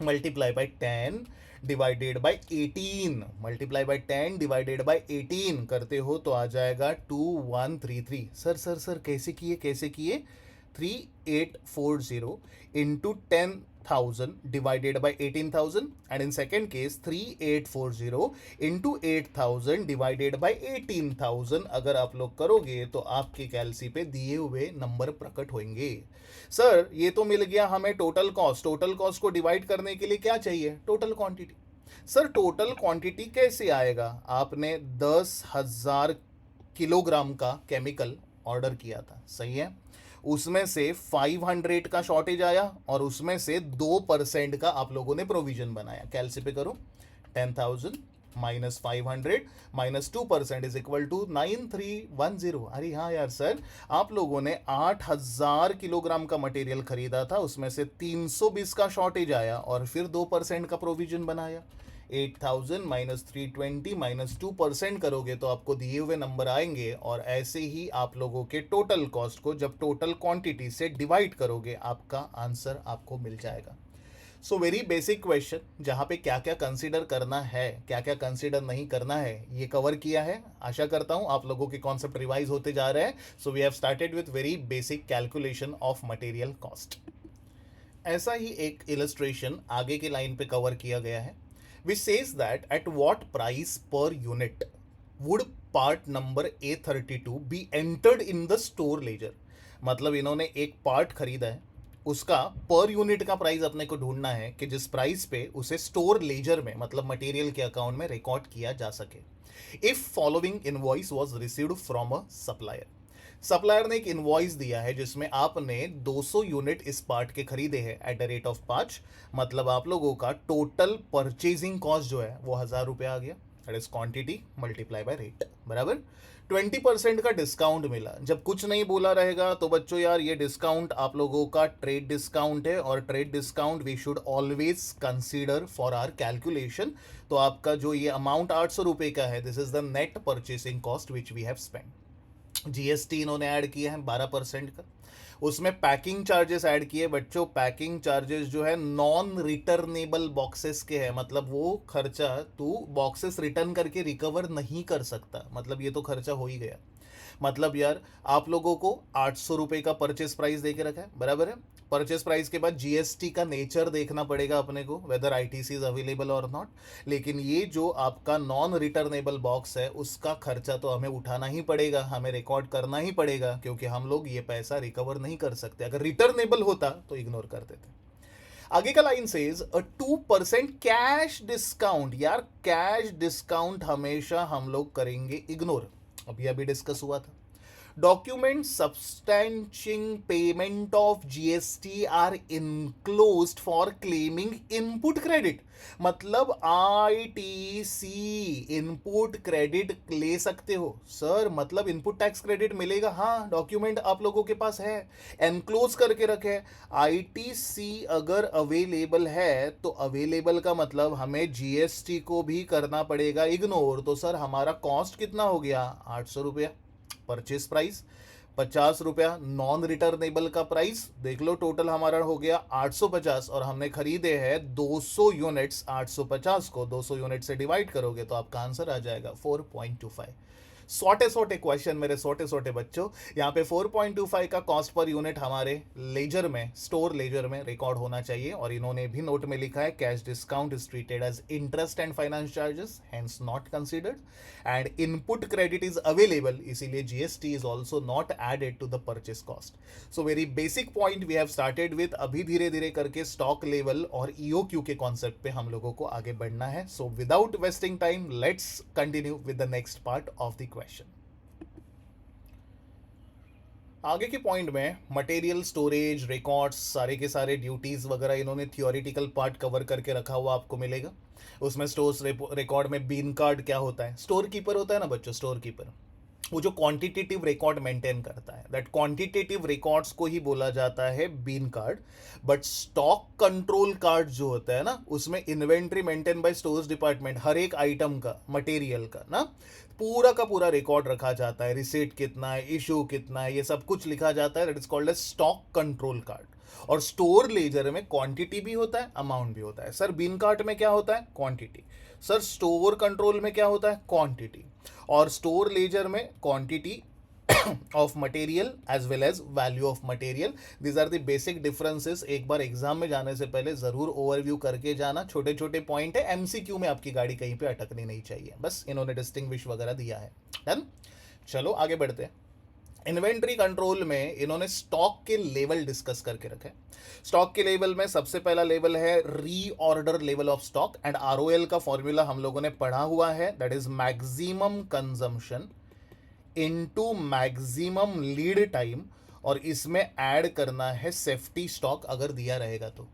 multiply by 10 divided by 18, multiply by 10 divided by 18 करते हो तो आ जाएगा 2133। सर कैसे किए 3840 into 10,000 divided by 18,000, and in second case 3840 into 8,000 divided by 18,000 अगर आप लोग करोगे तो आपके कैलसी पे दिए हुए नंबर प्रकट होंगे। सर ये तो मिल गया हमें टोटल कॉस्ट को डिवाइड करने के लिए क्या चाहिए, total quantity. Sir total quantity कैसे आएगा, आपने 10,000 किलोग्राम का केमिकल ऑर्डर किया था, सही है, उसमें से 500 का शॉर्टेज आया और उसमें से 2% का आप लोगों ने प्रोविजन बनाया। कैलसी पे करो, 10,000 minus 500 minus 2% is equal to 9310। अरे हाँ यार सर, आप लोगों ने 8,000 किलोग्राम का मटेरियल खरीदा था, उसमें से 320 का शॉर्टेज आया और फिर 2% का प्रोविजन बनाया। 8,000 माइनस 320 माइनस 2% करोगे तो आपको दिए हुए नंबर आएंगे, और ऐसे ही आप लोगों के टोटल कॉस्ट को जब टोटल क्वांटिटी से डिवाइड करोगे आपका आंसर आपको मिल जाएगा। सो वेरी बेसिक क्वेश्चन, जहाँ पे क्या क्या कंसीडर करना है, क्या क्या कंसीडर नहीं करना है, ये कवर किया है। आशा करता हूँ आप लोगों के कॉन्सेप्ट रिवाइज होते जा रहे हैं। So we have started with very basic calculation of material cost. ऐसा ही एक इलस्ट्रेशन आगे की लाइन पे कवर किया गया है, which says that at what price per unit would part number A32 be entered in the store ledger। मतलब इन्होंने एक पार्ट खरीदा है, उसका पर यूनिट का प्राइस अपने को ढूंढना है कि जिस प्राइस पे उसे स्टोर लेजर में मतलब मटेरियल के अकाउंट में रिकॉर्ड किया जा सके। If following invoice was received from a supplier, supplier ने एक इनवॉइस दिया है जिसमें आपने 200 यूनिट इस पार्ट के खरीदे हैं एट द रेट ऑफ 5, मतलब आप लोगों का टोटल परचेजिंग कॉस्ट जो है वो 1,000 आ गया। That is quantity multiply by rate बराबर 20% का डिस्काउंट मिला। जब कुछ नहीं बोला रहेगा तो बच्चों यार ये डिस्काउंट आप लोगों का ट्रेड डिस्काउंट है, और trade discount we should always consider for our calculation. तो आपका जो ये अमाउंट 800 रुपये का है, this is the net purchasing cost which we have spend. GST इन्होंने ऐड किया है 12% का, उसमें पैकिंग चार्जेस ऐड किए बच्चों। पैकिंग चार्जेस जो है नॉन रिटर्नेबल बॉक्सेस के हैं, मतलब वो खर्चा तू बॉक्सेस रिटर्न करके रिकवर नहीं कर सकता, मतलब ये तो खर्चा हो ही गया। मतलब यार आप लोगों को 800 रुपये का परचेस प्राइस दे के रखा है, बराबर है। परचेस प्राइस के बाद जीएसटी का नेचर देखना पड़ेगा अपने को, वेदर आईटीसी इज अवेलेबल और नॉट। लेकिन ये जो आपका नॉन रिटर्नेबल बॉक्स है उसका खर्चा तो हमें उठाना ही पड़ेगा, हमें रिकॉर्ड करना ही पड़ेगा, क्योंकि हम लोग ये पैसा रिकवर नहीं कर सकते। अगर रिटर्नेबल होता तो इग्नोर कर देते। आगे का line says a 2% cash discount. यार कैश डिस्काउंट हमेशा हम लोग करेंगे इग्नोर, अभी डिस्कस हुआ था। Documents substantiating payment of GST are enclosed for claiming input credit। मतलब ITC इनपुट क्रेडिट ले सकते हो सर, मतलब इनपुट टैक्स क्रेडिट मिलेगा। हाँ डॉक्यूमेंट आप लोगों के पास है, एनक्लोज करके रखे। ITC अगर अवेलेबल है तो अवेलेबल का मतलब हमें GST को भी करना पड़ेगा इग्नोर। तो सर हमारा कॉस्ट कितना हो गया 800 रुपया, परचेस प्राइस 50 रुपया, नॉन रिटर्नेबल का प्राइस देख लो, टोटल हमारा हो गया 850, और हमने खरीदे हैं 200 यूनिट्स। 850 को 200 यूनिट से डिवाइड करोगे तो आपका आंसर आ जाएगा 4.25। सोटे क्वेश्चन मेरे सोटे बच्चों। यहाँ पे 4.25 का कॉस्ट पर यूनिट हमारे लेजर में, स्टोर लेजर में रिकॉर्ड होना चाहिए। और इन्होंने भी नोट में लिखा है cash discount is treated as interest and finance charges, hence not considered, and input credit is available, इसीलिए GST is also not added to the purchase cost. So very basic point we have started with. अभी धीरे धीरे करके stock level और EOQ के concept पे हम लोगों को आगे बढ़ना है। So without wasting time let's continue with the next part of the question. आगे के पॉइंट में मटेरियल स्टोरेज रिकॉर्ड्स सारे के सारे ड्यूटीज वगैरह इन्होंने थियोरिटिकल पार्ट कवर करके रखा हुआ आपको मिलेगा। उसमें स्टोर्स रिकॉर्ड में बीन कार्ड क्या होता है, स्टोर कीपर होता है ना बच्चों, स्टोर कीपर वो जो क्वांटिटेटिव रिकॉर्ड मेंटेन करता है, दैट क्वांटिटेटिव रिकॉर्ड्स को ही बोला जाता है bin card. But stock control card जो होता है ना, उसमें inventory maintain by stores department, हर एक आइटम का मटेरियल का ना पूरा का पूरा रिकॉर्ड रखा जाता है, रिसीट कितना है, इशू कितना है, ये सब कुछ लिखा जाता है। That is called as stock control card. और स्टोर लेजर में क्वांटिटी भी होता है, अमाउंट भी होता है। सर बिन कार्ट में क्या होता है? क्वांटिटी। सर स्टोर कंट्रोल में क्या होता है? क्वांटिटी। और स्टोर लेजर में quantity of material as well as value of material. These are the basic differences. एक बार एग्जाम में जाने से पहले जरूर ओवरव्यू करके जाना, छोटे छोटे पॉइंट है, एमसीक्यू में आपकी गाड़ी कहीं पे अटकनी नहीं चाहिए, बस इन्होंने डिस्टिंग्विश वगैरह दिया है। डन। चलो आगे बढ़ते हैं। इन्वेंट्री कंट्रोल में इन्होंने स्टॉक के लेवल डिस्कस करके रखे। स्टॉक के लेवल में सबसे पहला लेवल है reorder level of stock, and ROL का फॉर्मूला हम लोगों ने पढ़ा हुआ है, that is maximum consumption into maximum lead time, और इसमें ऐड करना है सेफ्टी स्टॉक अगर दिया रहेगा तो।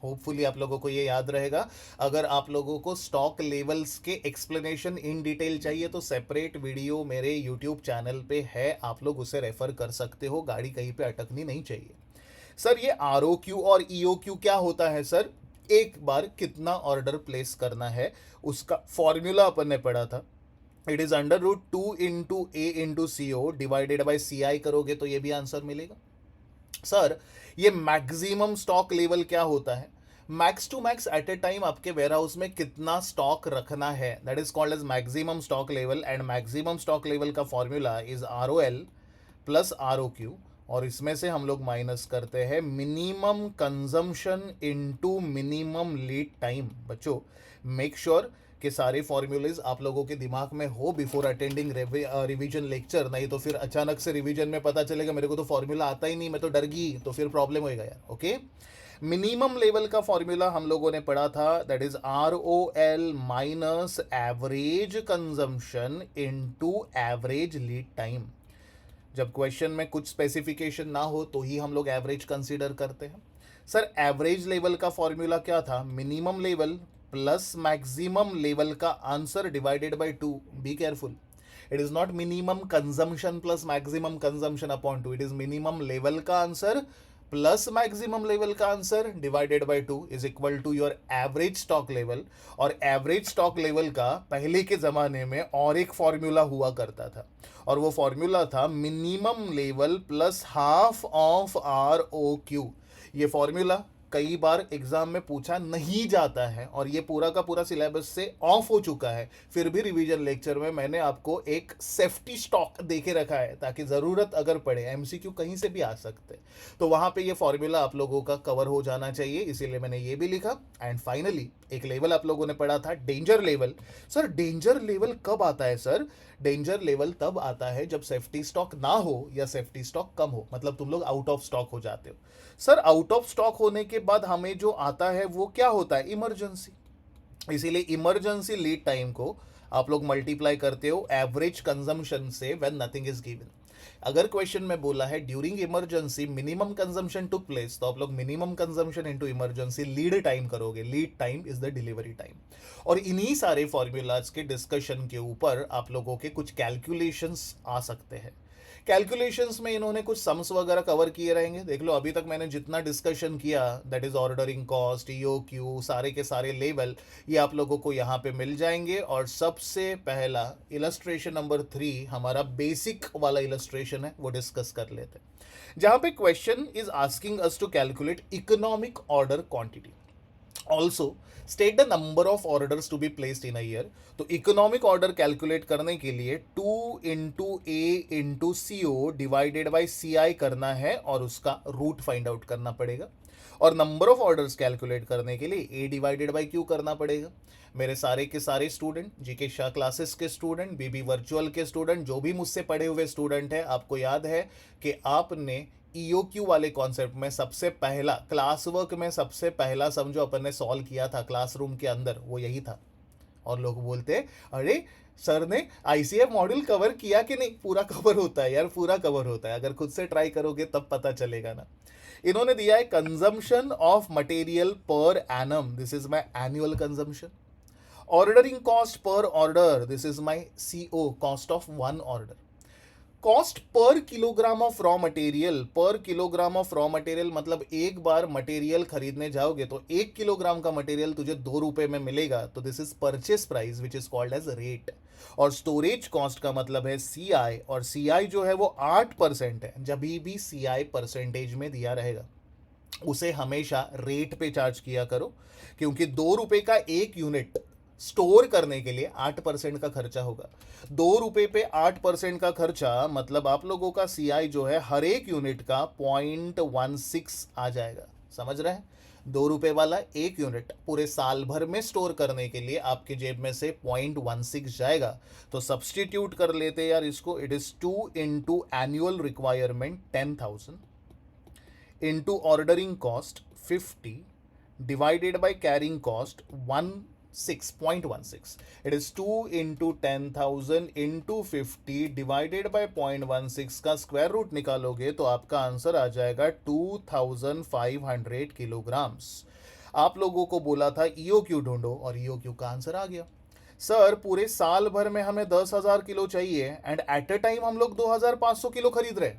होपफुली आप लोगों को ये याद रहेगा। अगर आप लोगों को स्टॉक लेवल्स के एक्सप्लेनेशन इन डिटेल चाहिए तो सेपरेट वीडियो मेरे यूट्यूब चैनल पे है, आप लोग उसे रेफर कर सकते हो, गाड़ी कहीं पे अटकनी नहीं चाहिए। सर ये आरओक्यू और ईओक्यू क्या होता है? सर एक बार कितना ऑर्डर प्लेस करना है उसका फॉर्मूला अपन ने पढ़ा था, it is under root 2 into A into C O divided by C I करोगे तो ये भी आंसर मिलेगा। सर ये मैक्सिमम स्टॉक लेवल क्या होता है? Max to max at a time आपके वेयरहाउस में कितना स्टॉक रखना है, that is called as maximum stock level, and maximum stock level का formula is R O L plus R O Q, और इसमें से हम लोग माइनस करते हैं minimum consumption into minimum lead time. बच्चों मेक श्योर कि सारे फॉर्मूलेज आप लोगों के दिमाग में हो बिफोर अटेंडिंग रिवीजन लेक्चर, नहीं तो फिर अचानक से रिवीजन में पता चलेगा मेरे को तो फॉर्मूला आता ही नहीं, मैं तो डर गई, तो फिर प्रॉब्लम होएगा यार। ओके, मिनिमम लेवल का फॉर्मूला हम लोगों ने पढ़ा था, that is R O L minus average consumption into average lead time. जब क्वेश्चन में कुछ स्पेसिफिकेशन ना हो तो ही हम लोग एवरेज कंसीडर करते हैं। सर एवरेज लेवल का फॉर्मूला क्या था? Minimum level plus maximum level का answer divided by 2। Be careful, it is not minimum consumption plus maximum consumption upon 2, it is minimum level का आंसर प्लस मैक्सिमम लेवल का answer divided by 2 is equal to your average stock level. और average stock level का पहले के ज़माने में और एक फॉर्मूला हुआ करता था, और वो फॉर्मूला था minimum level plus half of R O Q. ये फॉर्मूला कई बार एग्जाम में पूछा नहीं जाता है, और ये पूरा का पूरा सिलेबस से ऑफ हो चुका है, फिर भी रिवीजन लेक्चर में मैंने आपको एक सेफ्टी स्टॉक दे के रखा है ताकि ज़रूरत अगर पड़े, एमसीक्यू कहीं से भी आ सकते तो वहाँ पे ये फॉर्मूला आप लोगों का कवर हो जाना चाहिए, इसीलिए मैंने ये भी लिखा। एंड फाइनली एक लेवल आप लोगों ने पढ़ा था, danger level. Sir danger level कब आता है? सर डेंजर लेवल तब आता है जब सेफ्टी स्टॉक ना हो या सेफ्टी स्टॉक कम हो, मतलब तुम लोग आउट ऑफ स्टॉक हो जाते हो। सर आउट ऑफ स्टॉक होने के बाद हमें जो आता है वो क्या होता है? इमरजेंसी। इसीलिए इमरजेंसी लीड टाइम को आप लोग मल्टीप्लाई करते हो एवरेज कंजम्पशन से व्हेन नथिंग इज गिवन। अगर क्वेश्चन में बोला है during emergency minimum consumption took place, तो आप लोग minimum consumption into emergency lead time करोगे। Lead time is the delivery time. और इन्हीं सारे फॉर्मूलाज के डिस्कशन के ऊपर आप लोगों के कुछ कैलकुलेशंस आ सकते हैं। कैलकुलेशंस में इन्होंने कुछ सम्स वगैरह कवर किए रहेंगे। देख लो अभी तक मैंने जितना डिस्कशन किया, that is ordering cost, EOQ, सारे के सारे लेवल ये आप लोगों को यहाँ पे मिल जाएंगे। और सबसे पहला इलस्ट्रेशन नंबर 3 हमारा बेसिक वाला इलस्ट्रेशन है, वो डिस्कस कर लेते हैं, जहाँ पे question is asking us to calculate economic order quantity. Also state the number of orders to be placed in a year. तो इकोनॉमिक ऑर्डर कैलकुलेट करने के लिए 2 into A into C O divided by C I करना है, और उसका root find out करना पड़ेगा। और नंबर ऑफ ऑर्डर्स कैलकुलेट करने के लिए ए डिवाइडेड बाई क्यू करना पड़ेगा। मेरे सारे के सारे स्टूडेंट, जीके शाह क्लासेस के स्टूडेंट, बीबी वर्चुअल के स्टूडेंट, जो भी मुझसे पढ़े हुए स्टूडेंट हैं, आपको याद है कि आपने ईओक्यू वाले कॉन्सेप्ट में सबसे पहला क्लास वर्क में सबसे पहला समझो अपन ने सॉल्व किया था क्लासरूम के अंदर, वो यही था। और लोग बोलते अरे सर ने आईसीएफ मॉड्यूल कवर किया कि नहीं? पूरा कवर होता है यार, पूरा कवर होता है, अगर खुद से ट्राई करोगे तब पता चलेगा ना। इन्होंने दिया है consumption of material per annum, this is my annual consumption. Ordering cost per order, this is my CO, cost of one order. Cost per kilogram of raw material, पर किलोग्राम ऑफ रॉ मटेरियल मतलब एक बार material खरीदने जाओगे तो 1 kilogram का material तुझे 2 रुपए में मिलेगा, तो this is purchase price which is called as rate. और स्टोरेज कॉस्ट का मतलब है सी आई, और सी आई जो है वो 8% है, जब भी सी आई परसेंटेज में दिया रहेगा। उसे हमेशा रेट पे चार्ज किया करो, क्योंकि 2 रुपए का एक यूनिट स्टोर करने के लिए 8% का खर्चा होगा। 2 रुपए पे 8% का खर्चा मतलब आप लोगों का सीआई जो है हर एक यूनिट का 0.16 आ जाएगा। समझ रहे हैं? 2 रुपए वाला एक यूनिट पूरे साल भर में स्टोर करने के लिए आपके जेब में से 0.16 जाएगा। तो सब्सटीट्यूट कर लेते यार इसको, it is 2 into annual requirement 10,000 into ordering cost 50 divided by carrying cost 16.16. It is 2 into 10,000 into 50 divided by 0.16 का स्क्वायर रूट निकालोगे तो आपका आंसर आ जाएगा 2500 किलोग्राम्स। आप लोगों को बोला था ईओक्यू ढूंढो और ईओक्यू का आंसर आ गया। सर पूरे साल भर में हमें 10,000 किलो चाहिए एंड एट अ टाइम हम लोग 2,500 किलो खरीद रहे,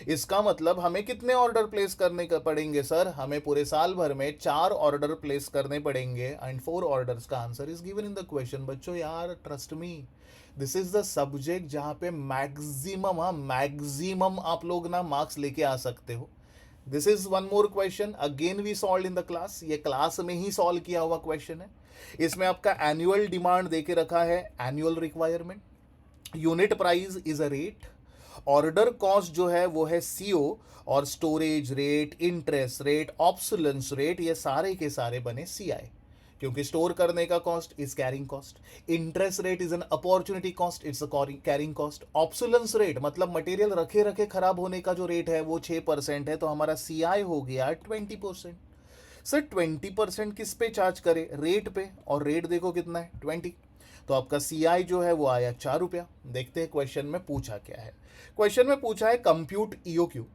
इसका मतलब हमें कितने ऑर्डर प्लेस करने का पड़ेंगे? सर हमें पूरे साल भर में 4 ऑर्डर प्लेस करने पड़ेंगे एंड 4 ऑर्डर्स का answer is given in the question. बच्चों यार trust me, this is the subject जहां पे मैक्सिमम आप लोग ना मार्क्स लेके आ सकते हो। This is one more question again we solve in the class, ये क्लास में ही सॉल्व किया हुआ क्वेश्चन है। इसमें आपका एनुअल डिमांड देके रखा है, annual requirement, unit price is a rate, order cost जो है वो है सीओ, और storage rate, interest rate, obsolescence rate, ये सारे के सारे बने सीआई, क्योंकि स्टोर करने का cost is carrying cost, interest rate is an opportunity cost, it's a carrying cost, obsolescence rate मतलब मटेरियल रखे रखे खराब होने का जो रेट है वो 6% है, तो हमारा सीआई हो गया 20%। सर 20% किस पे चार्ज करें? रेट पे, और रेट देखो कितना है 20, तो आपका सीआई जो है वो आया 4 रुपया। देखते हैं क्वेश्चन में पूछा क्या है। क्वेश्चन में पूछा है compute EOQ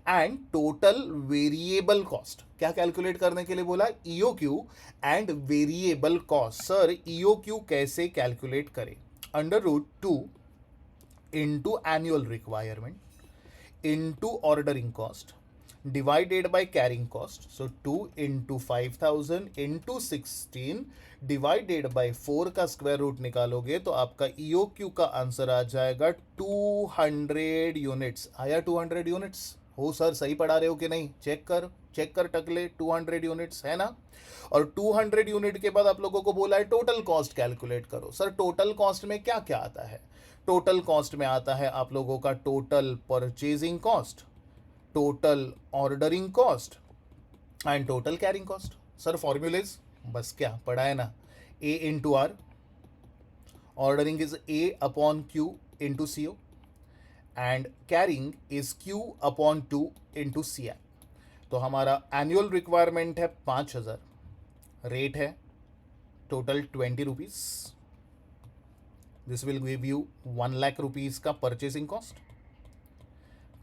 and total variable cost. क्या कैलकुलेट करने के लिए बोला? EOQ and variable cost. Sir EOQ कैसे कैलकुलेट करें? √2 into annual requirement into ordering cost divided by carrying cost. So 2 into 5,000 into 16 divided by 4 का स्क्वायर रूट निकालोगे तो आपका EOQ का आंसर आ जाएगा 200 यूनिट्स। आया 200 यूनिट्स? हो सर सही पढ़ा रहे हो कि नहीं? चेक कर टकले, 200 यूनिट्स है ना। और 200 यूनिट के बाद आप लोगों को बोला है टोटल कॉस्ट कैलकुलेट करो। सर टोटल कॉस्ट में क्या क्या आता है? टोटल कॉस्ट में आता है आप लोगों का total purchasing cost, total ordering cost and total carrying cost. Sir formulas बस क्या पढ़ा है ना, A into R, ordering is A upon Q into C O and carrying is Q upon 2 into C I. तो हमारा annual requirement है 5,000, rate है total 20 rupees, this will give you 1,00,000 rupees का purchasing cost,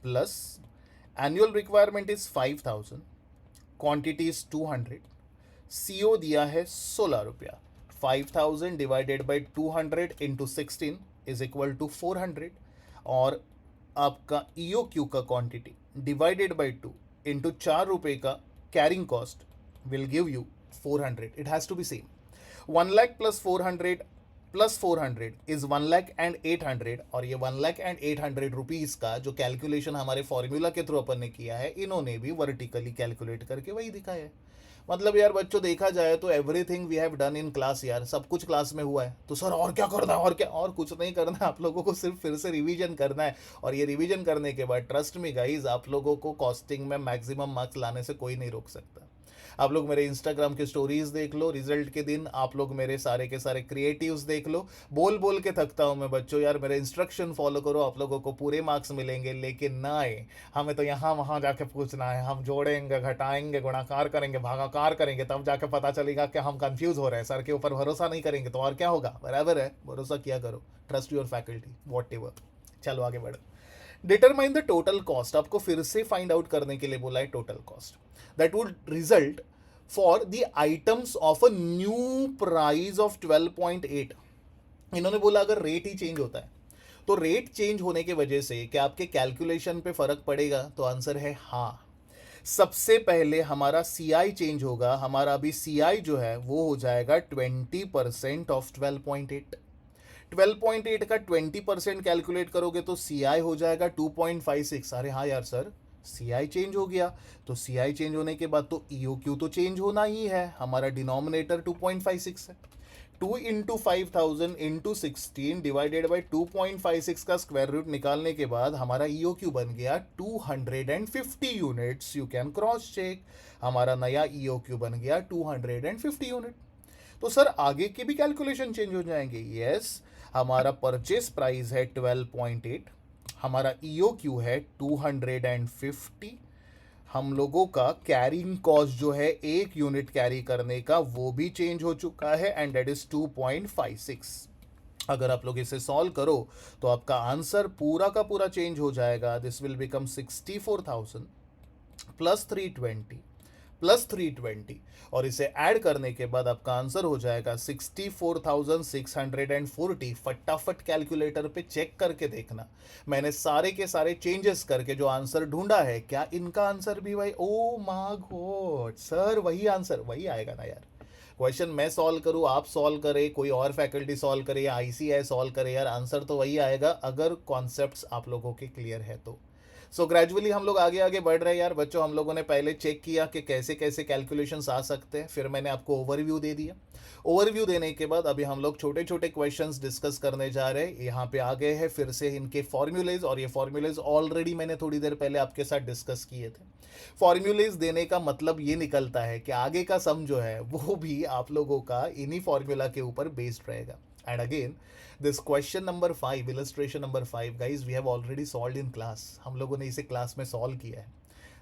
plus annual requirement is 5,000, quantity is 200, CO दिया है 16 रुपया। 5,000 divided by 200 into 16 is equal to 400, और आपका ईओक्यू का क्वांटिटी डिवाइडेड बाई 2 इंटू 4 रुपये का carrying cost will give you 400। It has to be same. 1,00,000 plus 400 is 1,08,000, और ये 1,08,000 रुपीज़ का जो कैलकुलेशन हमारे फॉर्मूला के थ्रू अपन ने किया है, इन्होंने भी वर्टिकली कैलकुलेट करके वही दिखाया है। मतलब यार बच्चों देखा जाए तो everything we have done in class, यार सब कुछ क्लास में हुआ है। तो सर और क्या करना है? और क्या? और कुछ नहीं करना है, आप लोगों को सिर्फ फिर से रिवीजन करना है, और ये रिवीजन करने के बाद ट्रस्ट मी गाइज, आप लोगों को कॉस्टिंग में मैक्सिमम मार्क्स लाने से कोई नहीं रोक सकता। आप लोग मेरे इंस्टाग्राम के स्टोरीज देख लो, रिजल्ट के दिन आप लोग मेरे सारे के सारे क्रिएटिव्स देख लो। बोल बोल के थकता हूँ मैं बच्चों, यार मेरे इंस्ट्रक्शन फॉलो करो, आप लोगों को पूरे मार्क्स मिलेंगे। लेकिन ना आए, हमें तो यहाँ वहाँ जाके पूछना है, हम जोड़ेंगे, घटाएंगे, गुणाकार करेंगे, भागाकार करेंगे, तब जाके पता चलेगा कि हम कंफ्यूज हो रहे हैं। सर के ऊपर भरोसा नहीं करेंगे तो और क्या होगा? बराबर है, भरोसा किया करो, trust your faculty what ever. चलो आगे बढ़ो। डिटरमाइन द टोटल कॉस्ट, आपको फिर से फाइंड आउट करने के लिए बोला है total cost that would result for the items of a new price of 12.8। इन्होंने बोला अगर रेट ही चेंज होता है तो रेट चेंज होने की वजह से क्या आपके कैलकुलेशन पे फर्क पड़ेगा? तो आंसर है हाँ। सबसे पहले हमारा सीआई चेंज होगा। हमारा अभी सीआई जो है वो हो जाएगा 20% ऑफ 12.8। 12.8 का 20% कैलकुलेट करोगे तो सीआई हो जाएगा 2.56। अरे हाँ यार सर, सी आई चेंज हो गया, तो सी आई चेंज होने के बाद तो ई ओ क्यू तो चेंज होना ही है, हमारा डिनोमिनेटर 2.56 है। 2 इंटू 5000 इंटू 16 डिवाइडेड बाई 2.56 का स्क्वायर रूट निकालने के बाद हमारा ई ओ क्यू बन गया 250 units. You can cross check, हमारा नया ई ओ क्यू बन गया 250 यूनिट। तो सर आगे के भी कैलकुलेशन चेंज हो जाएंगे। यस, हमारा परचेस प्राइस है 12.8, हमारा ईओ क्यू है 250, हम लोगों का कैरिंग कॉस्ट जो है एक यूनिट कैरी करने का वो भी चेंज हो चुका है एंड दैट इज 2.56। अगर आप लोग इसे सॉल्व करो तो आपका आंसर पूरा का पूरा चेंज हो जाएगा। This will become 64,000 plus 320 plus 320 और इसे ऐड करने के बाद आपका आंसर हो जाएगा 64,640। फटाफट कैलकुलेटर पे चेक करके देखना, मैंने सारे के सारे चेंजेस करके जो आंसर ढूंढा है, क्या इनका आंसर भी वही? ओ माय गॉड सर, वही आंसर वही आएगा ना यार। क्वेश्चन मैं सॉल्व करूँ, आप सॉल्व करें, कोई और फैकल्टी सॉल्व करे या आईसीआई सॉल्व करे, यार आंसर तो वही आएगा अगर कॉन्सेप्ट्स आप लोगों के क्लियर है तो। सो ग्रेजुअली हम लोग आगे आगे बढ़ रहे हैं यार बच्चों। हम लोगों ने पहले चेक किया कि कैसे कैसे कैलकुलेशंस आ सकते हैं, फिर मैंने आपको ओवरव्यू दे दिया। ओवरव्यू देने के बाद अभी हम लोग छोटे छोटे क्वेश्चंस डिस्कस करने जा रहे हैं। यहाँ पे आ गए हैं फिर से इनके फॉर्मूलेज, और ये फॉर्मूलेज ऑलरेडी मैंने थोड़ी देर पहले आपके साथ डिस्कस किए थे। फॉर्मूलेज देने का मतलब ये निकलता है कि आगे का सम जो है वो भी आप लोगों का इन्हीं फॉर्मूला के ऊपर बेस्ड रहेगा। And again this question number 5, illustration number 5 guys we have already solved in class. हम लोगों ने इसे क्लास में सॉल्व किया है।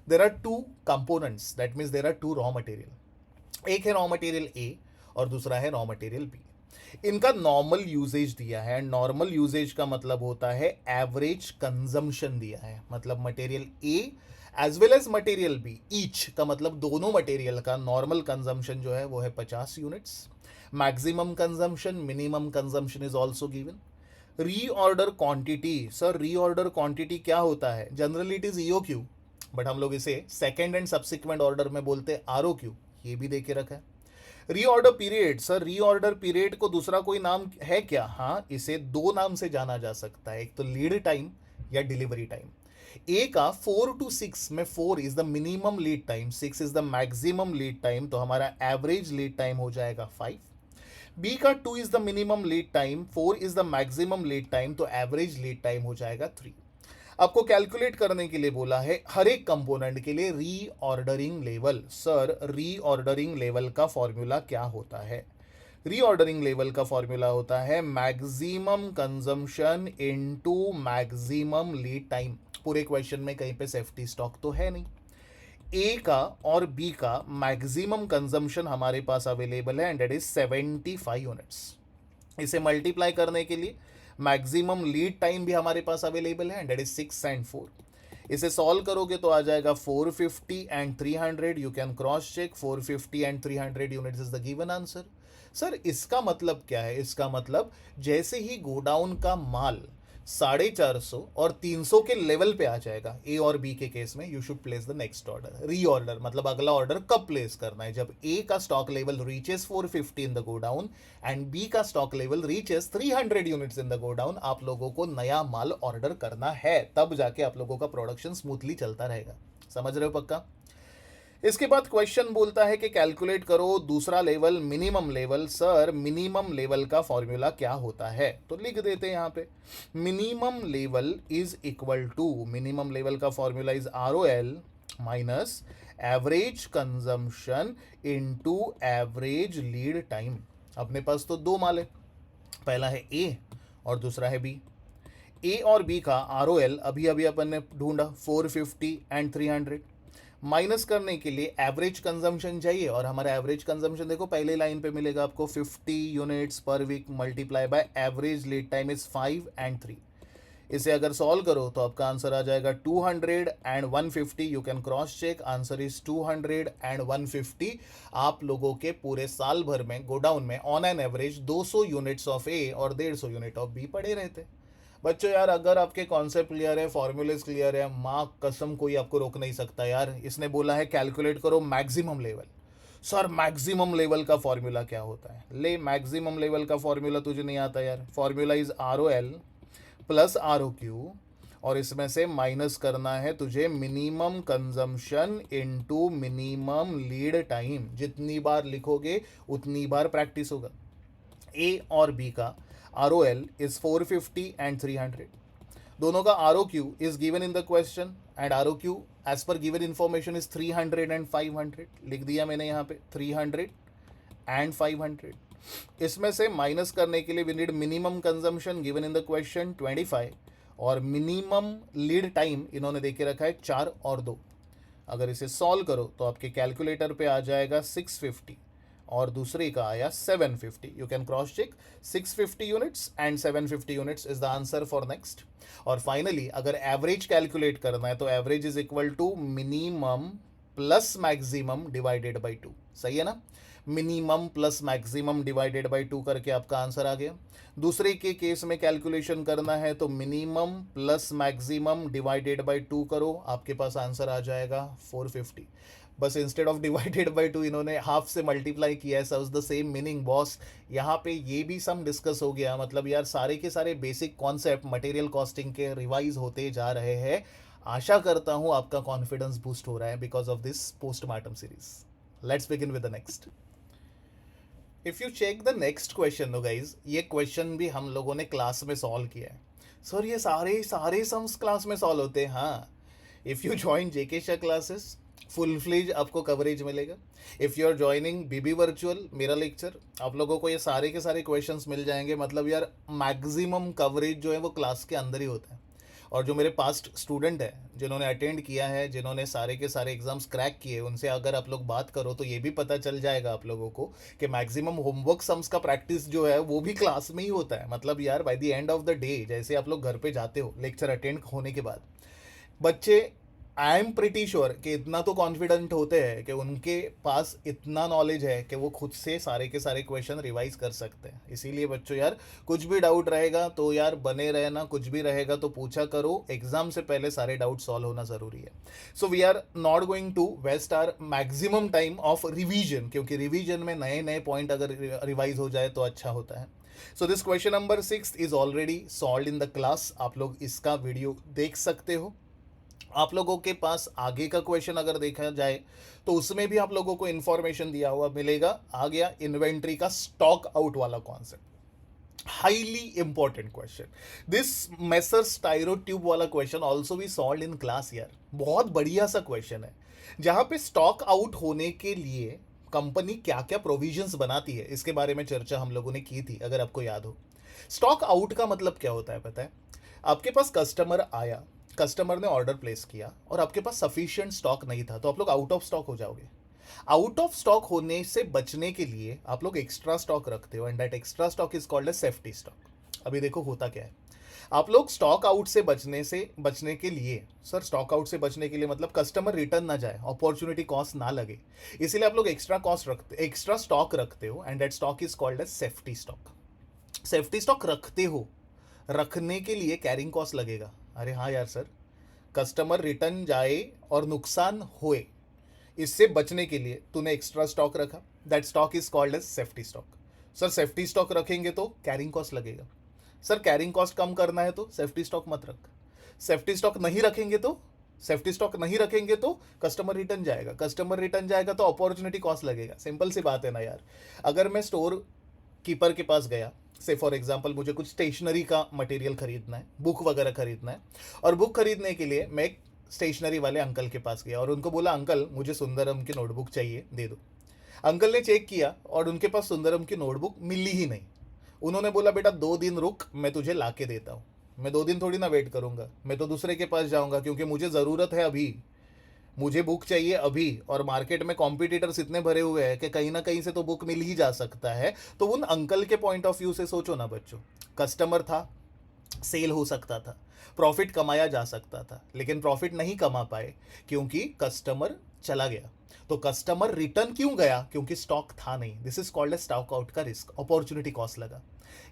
There are two components, that means there are two raw material. एक है रॉ मटेरियल ए और दूसरा है रॉ मटेरियल बी। इनका नॉर्मल यूजेज दिया है। नॉर्मल यूजेज का मतलब होता है एवरेज कंजम्पशन दिया है, मतलब material A as well as material B each का मतलब दोनों मटेरियल का नॉर्मल कंजम्पशन जो है वो है 50 units. Maximum consumption, minimum consumption is also given. Reorder quantity, sir reorder quantity क्या होता है? Generally it is EO Q, but हम लोग इसे सेकेंड एंड सब्सिक्वेंट ऑर्डर में बोलते हैं आर ओ क्यू, ये भी दे के रखा है। Reorder period, sir reorder period को दूसरा कोई नाम है क्या? हाँ, इसे दो नाम से जाना जा सकता है, एक तो लीड टाइम या डिलीवरी टाइम। ए का 4 to 6 में 4 is the minimum lead time, 6 is the maximum lead time, तो हमारा एवरेज लीड टाइम हो जाएगा 5। बी का 2 is the minimum lead time, 4 is the maximum lead time, तो एवरेज लीड टाइम हो जाएगा 3। आपको कैलकुलेट करने के लिए बोला है हर एक कंपोनेंट के लिए reordering level. Sir reordering level का फॉर्मूला क्या होता है? रीऑर्डरिंग लेवल का फॉर्मूला होता है maximum consumption into maximum lead time. पूरे क्वेश्चन में कहीं पे सेफ्टी स्टॉक तो है नहीं। ए का और बी का मैक्सिमम कंजम्पशन हमारे पास अवेलेबल है एंड दैट इज 75 यूनिट्स। इसे मल्टीप्लाई करने के लिए मैक्सिमम लीड टाइम भी हमारे पास अवेलेबल है एंड दैट इज 6 and 4। इसे सॉल्व करोगे तो आ जाएगा 450 and 300। You can cross check, 450 and 300 units is the given answer. Sir इसका मतलब क्या है? इसका मतलब जैसे ही गोडाउन का माल 450 और 300 के लेवल पे आ जाएगा ए और बी के केस में, you should place the next order. Reorder मतलब अगला ऑर्डर कब प्लेस करना है? जब ए का stock level reaches 450 in the godown and B का stock level reaches 300 units in the godown, आप लोगों को नया माल ऑर्डर करना है, तब जाके आप लोगों का प्रोडक्शन स्मूथली चलता रहेगा। समझ रहे हो पक्का? इसके बाद क्वेश्चन बोलता है कि कैलकुलेट करो दूसरा level, minimum level. Sir minimum level का फॉर्मूला क्या होता है? तो लिख देते हैं यहाँ पे, minimum level is equal to, minimum level का formula is R O L minus average consumption into average lead time. अपने पास तो दो माल है, पहला है ए और दूसरा है बी। ए और बी का आर ओ एल अभी अभी अपन ने ढूंढा 450 and 300। माइनस करने के लिए एवरेज कंजम्पशन चाहिए, और हमारा एवरेज कंजम्पशन देखो पहले लाइन पे मिलेगा आपको 50 units per week multiply by average lead time is 5 and 3। इसे अगर सॉल्व करो तो आपका आंसर आ जाएगा 200 and 150। You can cross check, answer is 200 and 150। आप लोगों के पूरे साल भर में गोडाउन में on an average 200 units of A और 150 यूनिट ऑफ बी पड़े रहते। बच्चों यार अगर आपके कॉन्सेप्ट क्लियर है, फॉर्मूलेज क्लियर है, माँ कसम कोई आपको रोक नहीं सकता यार। इसने बोला है कैलकुलेट करो maximum level. Sir maximum level का फॉर्मूला क्या होता है? ले, मैक्सिमम लेवल का फॉर्मूला तुझे नहीं आता यार। Formula is R O L plus R O Q और इसमें से माइनस करना है तुझे minimum consumption into minimum lead time. जितनी बार लिखोगे उतनी बार प्रैक्टिस होगा। ए और बी का ROL इज 450 एंड 300। दोनों का ROQ is given in the question and ROQ as per given information is 300 and 500। लिख दिया मैंने यहाँ पे 300 एंड 500। इसमें से माइनस करने के लिए we need minimum consumption given in the question 25 और मिनिमम लीड टाइम इन्होंने दे के रखा है 4 और 2। अगर इसे सॉल्व करो तो आपके कैलकुलेटर पे आ जाएगा 650 और दूसरे का आया 750। You can cross check 650 units and 750 units is the answer for next. और फाइनली अगर एवरेज कैलकुलेट करना है तो average is equal to minimum plus maximum divided by 2। सही है ना? Minimum plus maximum divided by 2 करके आपका आंसर आ गया। दूसरे के केस में कैलकुलेशन करना है तो minimum plus maximum divided by 2 करो, आपके पास आंसर आ जाएगा 450। बस इंस्टेड ऑफ डिवाइडेड बाई 2 इन्होंने हाफ से मल्टीप्लाई किया है। So the same meaning boss. यहाँ पे ये भी सम डिस्कस हो गया। मतलब यार सारे के सारे बेसिक कॉन्सेप्ट मटेरियल कॉस्टिंग के रिवाइज होते जा रहे हैं। आशा करता हूँ आपका कॉन्फिडेंस बूस्ट हो रहा है because of this postmortem series. Let's begin with the next. If you check the next question no guys, ये क्वेश्चन भी हम लोगों ने क्लास में सॉल्व किया है। सर ये सारे सम्स क्लास में सॉल्व होते हैं? हाँ, if you join JK Shah classes full fledge आपको कवरेज मिलेगा। If you are joining BB virtual मेरा लेक्चर, आप लोगों को ये सारे के सारे क्वेश्चंस मिल जाएंगे। मतलब यार मैक्सिमम कवरेज जो है वो क्लास के अंदर ही होता है। और जो मेरे पास्ट स्टूडेंट हैं जिन्होंने अटेंड किया है, जिन्होंने सारे के सारे एग्जाम्स क्रैक किए, उनसे अगर आप लोग बात करो तो ये भी पता चल जाएगा आप लोगों को कि मैक्सिमम होमवर्क सम्स का प्रैक्टिस जो है वो भी क्लास में ही होता है। मतलब यार by the end of the day जैसे आप लोग घर पे जाते हो लेक्चर अटेंड होने के बाद, बच्चे आई एम प्रिटी श्योर कि इतना तो कॉन्फिडेंट होते हैं कि उनके पास इतना नॉलेज है कि वो खुद से सारे के सारे क्वेश्चन रिवाइज कर सकते हैं। इसीलिए बच्चों यार कुछ भी डाउट रहेगा तो यार बने रहना, कुछ भी रहेगा तो पूछा करो। एग्जाम से पहले सारे डाउट सॉल्व होना ज़रूरी है। So we are not going to waste our maximum time of revision, क्योंकि रिवीजन में नए नए पॉइंट अगर रिवाइज हो जाए तो अच्छा होता है। So this question number 6 is already solve in the class. आप लोग इसका वीडियो देख सकते हो। आप लोगों के पास आगे का क्वेश्चन अगर देखा जाए तो उसमें भी आप लोगों को इंफॉर्मेशन दिया हुआ मिलेगा। आ गया इन्वेंट्री का स्टॉक आउट वाला concept, highly important question. This Messrs Styro Tube वाला क्वेश्चन ऑल्सो भी सॉल्व इन क्लास यार। बहुत बढ़िया सा क्वेश्चन है जहां पे स्टॉक आउट होने के लिए कंपनी क्या क्या प्रोविजंस बनाती है, इसके बारे में चर्चा हम लोगों ने की थी अगर आपको याद हो। स्टॉक आउट का मतलब क्या होता है पता है? आपके पास कस्टमर आया, कस्टमर ने ऑर्डर प्लेस किया और आपके पास सफिशिएंट स्टॉक नहीं था, तो आप लोग आउट ऑफ स्टॉक हो जाओगे। आउट ऑफ स्टॉक होने से बचने के लिए आप लोग एक्स्ट्रा स्टॉक रखते हो and that extra stock is called as safety stock. अभी देखो होता क्या है, आप लोग स्टॉक आउट से बचने के लिए, सर स्टॉक आउट से बचने के लिए मतलब कस्टमर रिटर्न ना जाए, अपॉर्चुनिटी कॉस्ट ना लगे, इसीलिए आप लोग एक्स्ट्रा स्टॉक रखते हो and that stock is called as safety stock. Safety stock रखते हो, रखने के लिए कैरिंग कॉस्ट लगेगा। अरे हाँ यार सर, कस्टमर रिटर्न जाए और नुकसान होए, इससे बचने के लिए तूने एक्स्ट्रा स्टॉक रखा, that stock is called as safety stock. Sir safety stock रखेंगे तो कैरिंग कॉस्ट लगेगा। सर कैरिंग कॉस्ट कम करना है तो सेफ्टी स्टॉक मत रख। सेफ्टी स्टॉक नहीं रखेंगे तो कस्टमर रिटर्न जाएगा, कस्टमर रिटर्न जाएगा तो अपॉर्चुनिटी कॉस्ट लगेगा। सिंपल सी बात है ना यार। अगर मैं स्टोर कीपर के पास गया, से फॉर एग्जांपल मुझे कुछ स्टेशनरी का मटेरियल खरीदना है, बुक वगैरह खरीदना है, और बुक खरीदने के लिए मैं एक स्टेशनरी वाले अंकल के पास गया और उनको बोला अंकल मुझे सुंदरम की नोटबुक चाहिए, दे दो। अंकल ने चेक किया और उनके पास सुंदरम की नोटबुक मिली ही नहीं। उन्होंने बोला बेटा 2 दिन रुक, मैं तुझे ला के देता हूँ। मैं 2 दिन थोड़ी ना वेट करूँगा, मैं तो दूसरे के पास जाऊँगा क्योंकि मुझे ज़रूरत है अभी, मुझे बुक चाहिए अभी, और मार्केट में कॉम्पिटिटर्स इतने भरे हुए हैं कि कहीं ना कहीं से तो बुक मिल ही जा सकता है। तो उन अंकल के पॉइंट ऑफ व्यू से सोचो ना बच्चों, कस्टमर था, सेल हो सकता था, प्रॉफिट कमाया जा सकता था, लेकिन प्रॉफिट नहीं कमा पाए क्योंकि कस्टमर चला गया। तो कस्टमर रिटर्न क्यों गया? क्योंकि स्टॉक था नहीं। This is called a stock out का रिस्क, अपॉर्चुनिटी कॉस्ट लगा।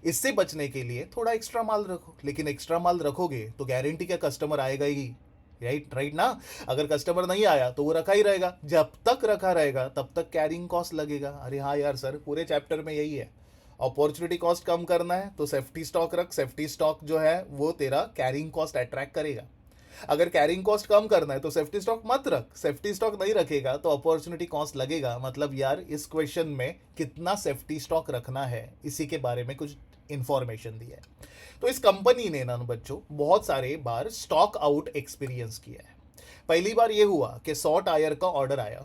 इससे बचने के लिए थोड़ा एक्स्ट्रा माल रखो, लेकिन एक्स्ट्रा माल रखोगे तो गारंटी क्या कस्टमर आएगा ही, राइट ना। अगर कस्टमर नहीं आया तो वो रखा ही रहेगा, जब तक रखा रहेगा तब तक कैरिंग कॉस्ट लगेगा। अरे हाँ यार सर, पूरे चैप्टर में यही है। अपॉर्चुनिटी कॉस्ट कम करना है तो सेफ्टी स्टॉक रख, सेफ्टी स्टॉक जो है वो तेरा कैरिंग कॉस्ट अट्रैक्ट करेगा। अगर कैरिंग कॉस्ट कम करना है तो सेफ्टी स्टॉक मत रख, सेफ्टी स्टॉक नहीं रखेगा तो अपॉर्चुनिटी कॉस्ट लगेगा। मतलब यार इस क्वेश्चन में कितना सेफ्टी स्टॉक रखना है इसी के बारे में कुछ इंफॉर्मेशन दिया है। तो इस कंपनी ने ना बच्चों बहुत सारे बार स्टॉक आउट एक्सपीरियंस किया है। पहली बार ये हुआ कि 100 टायर का ऑर्डर आया,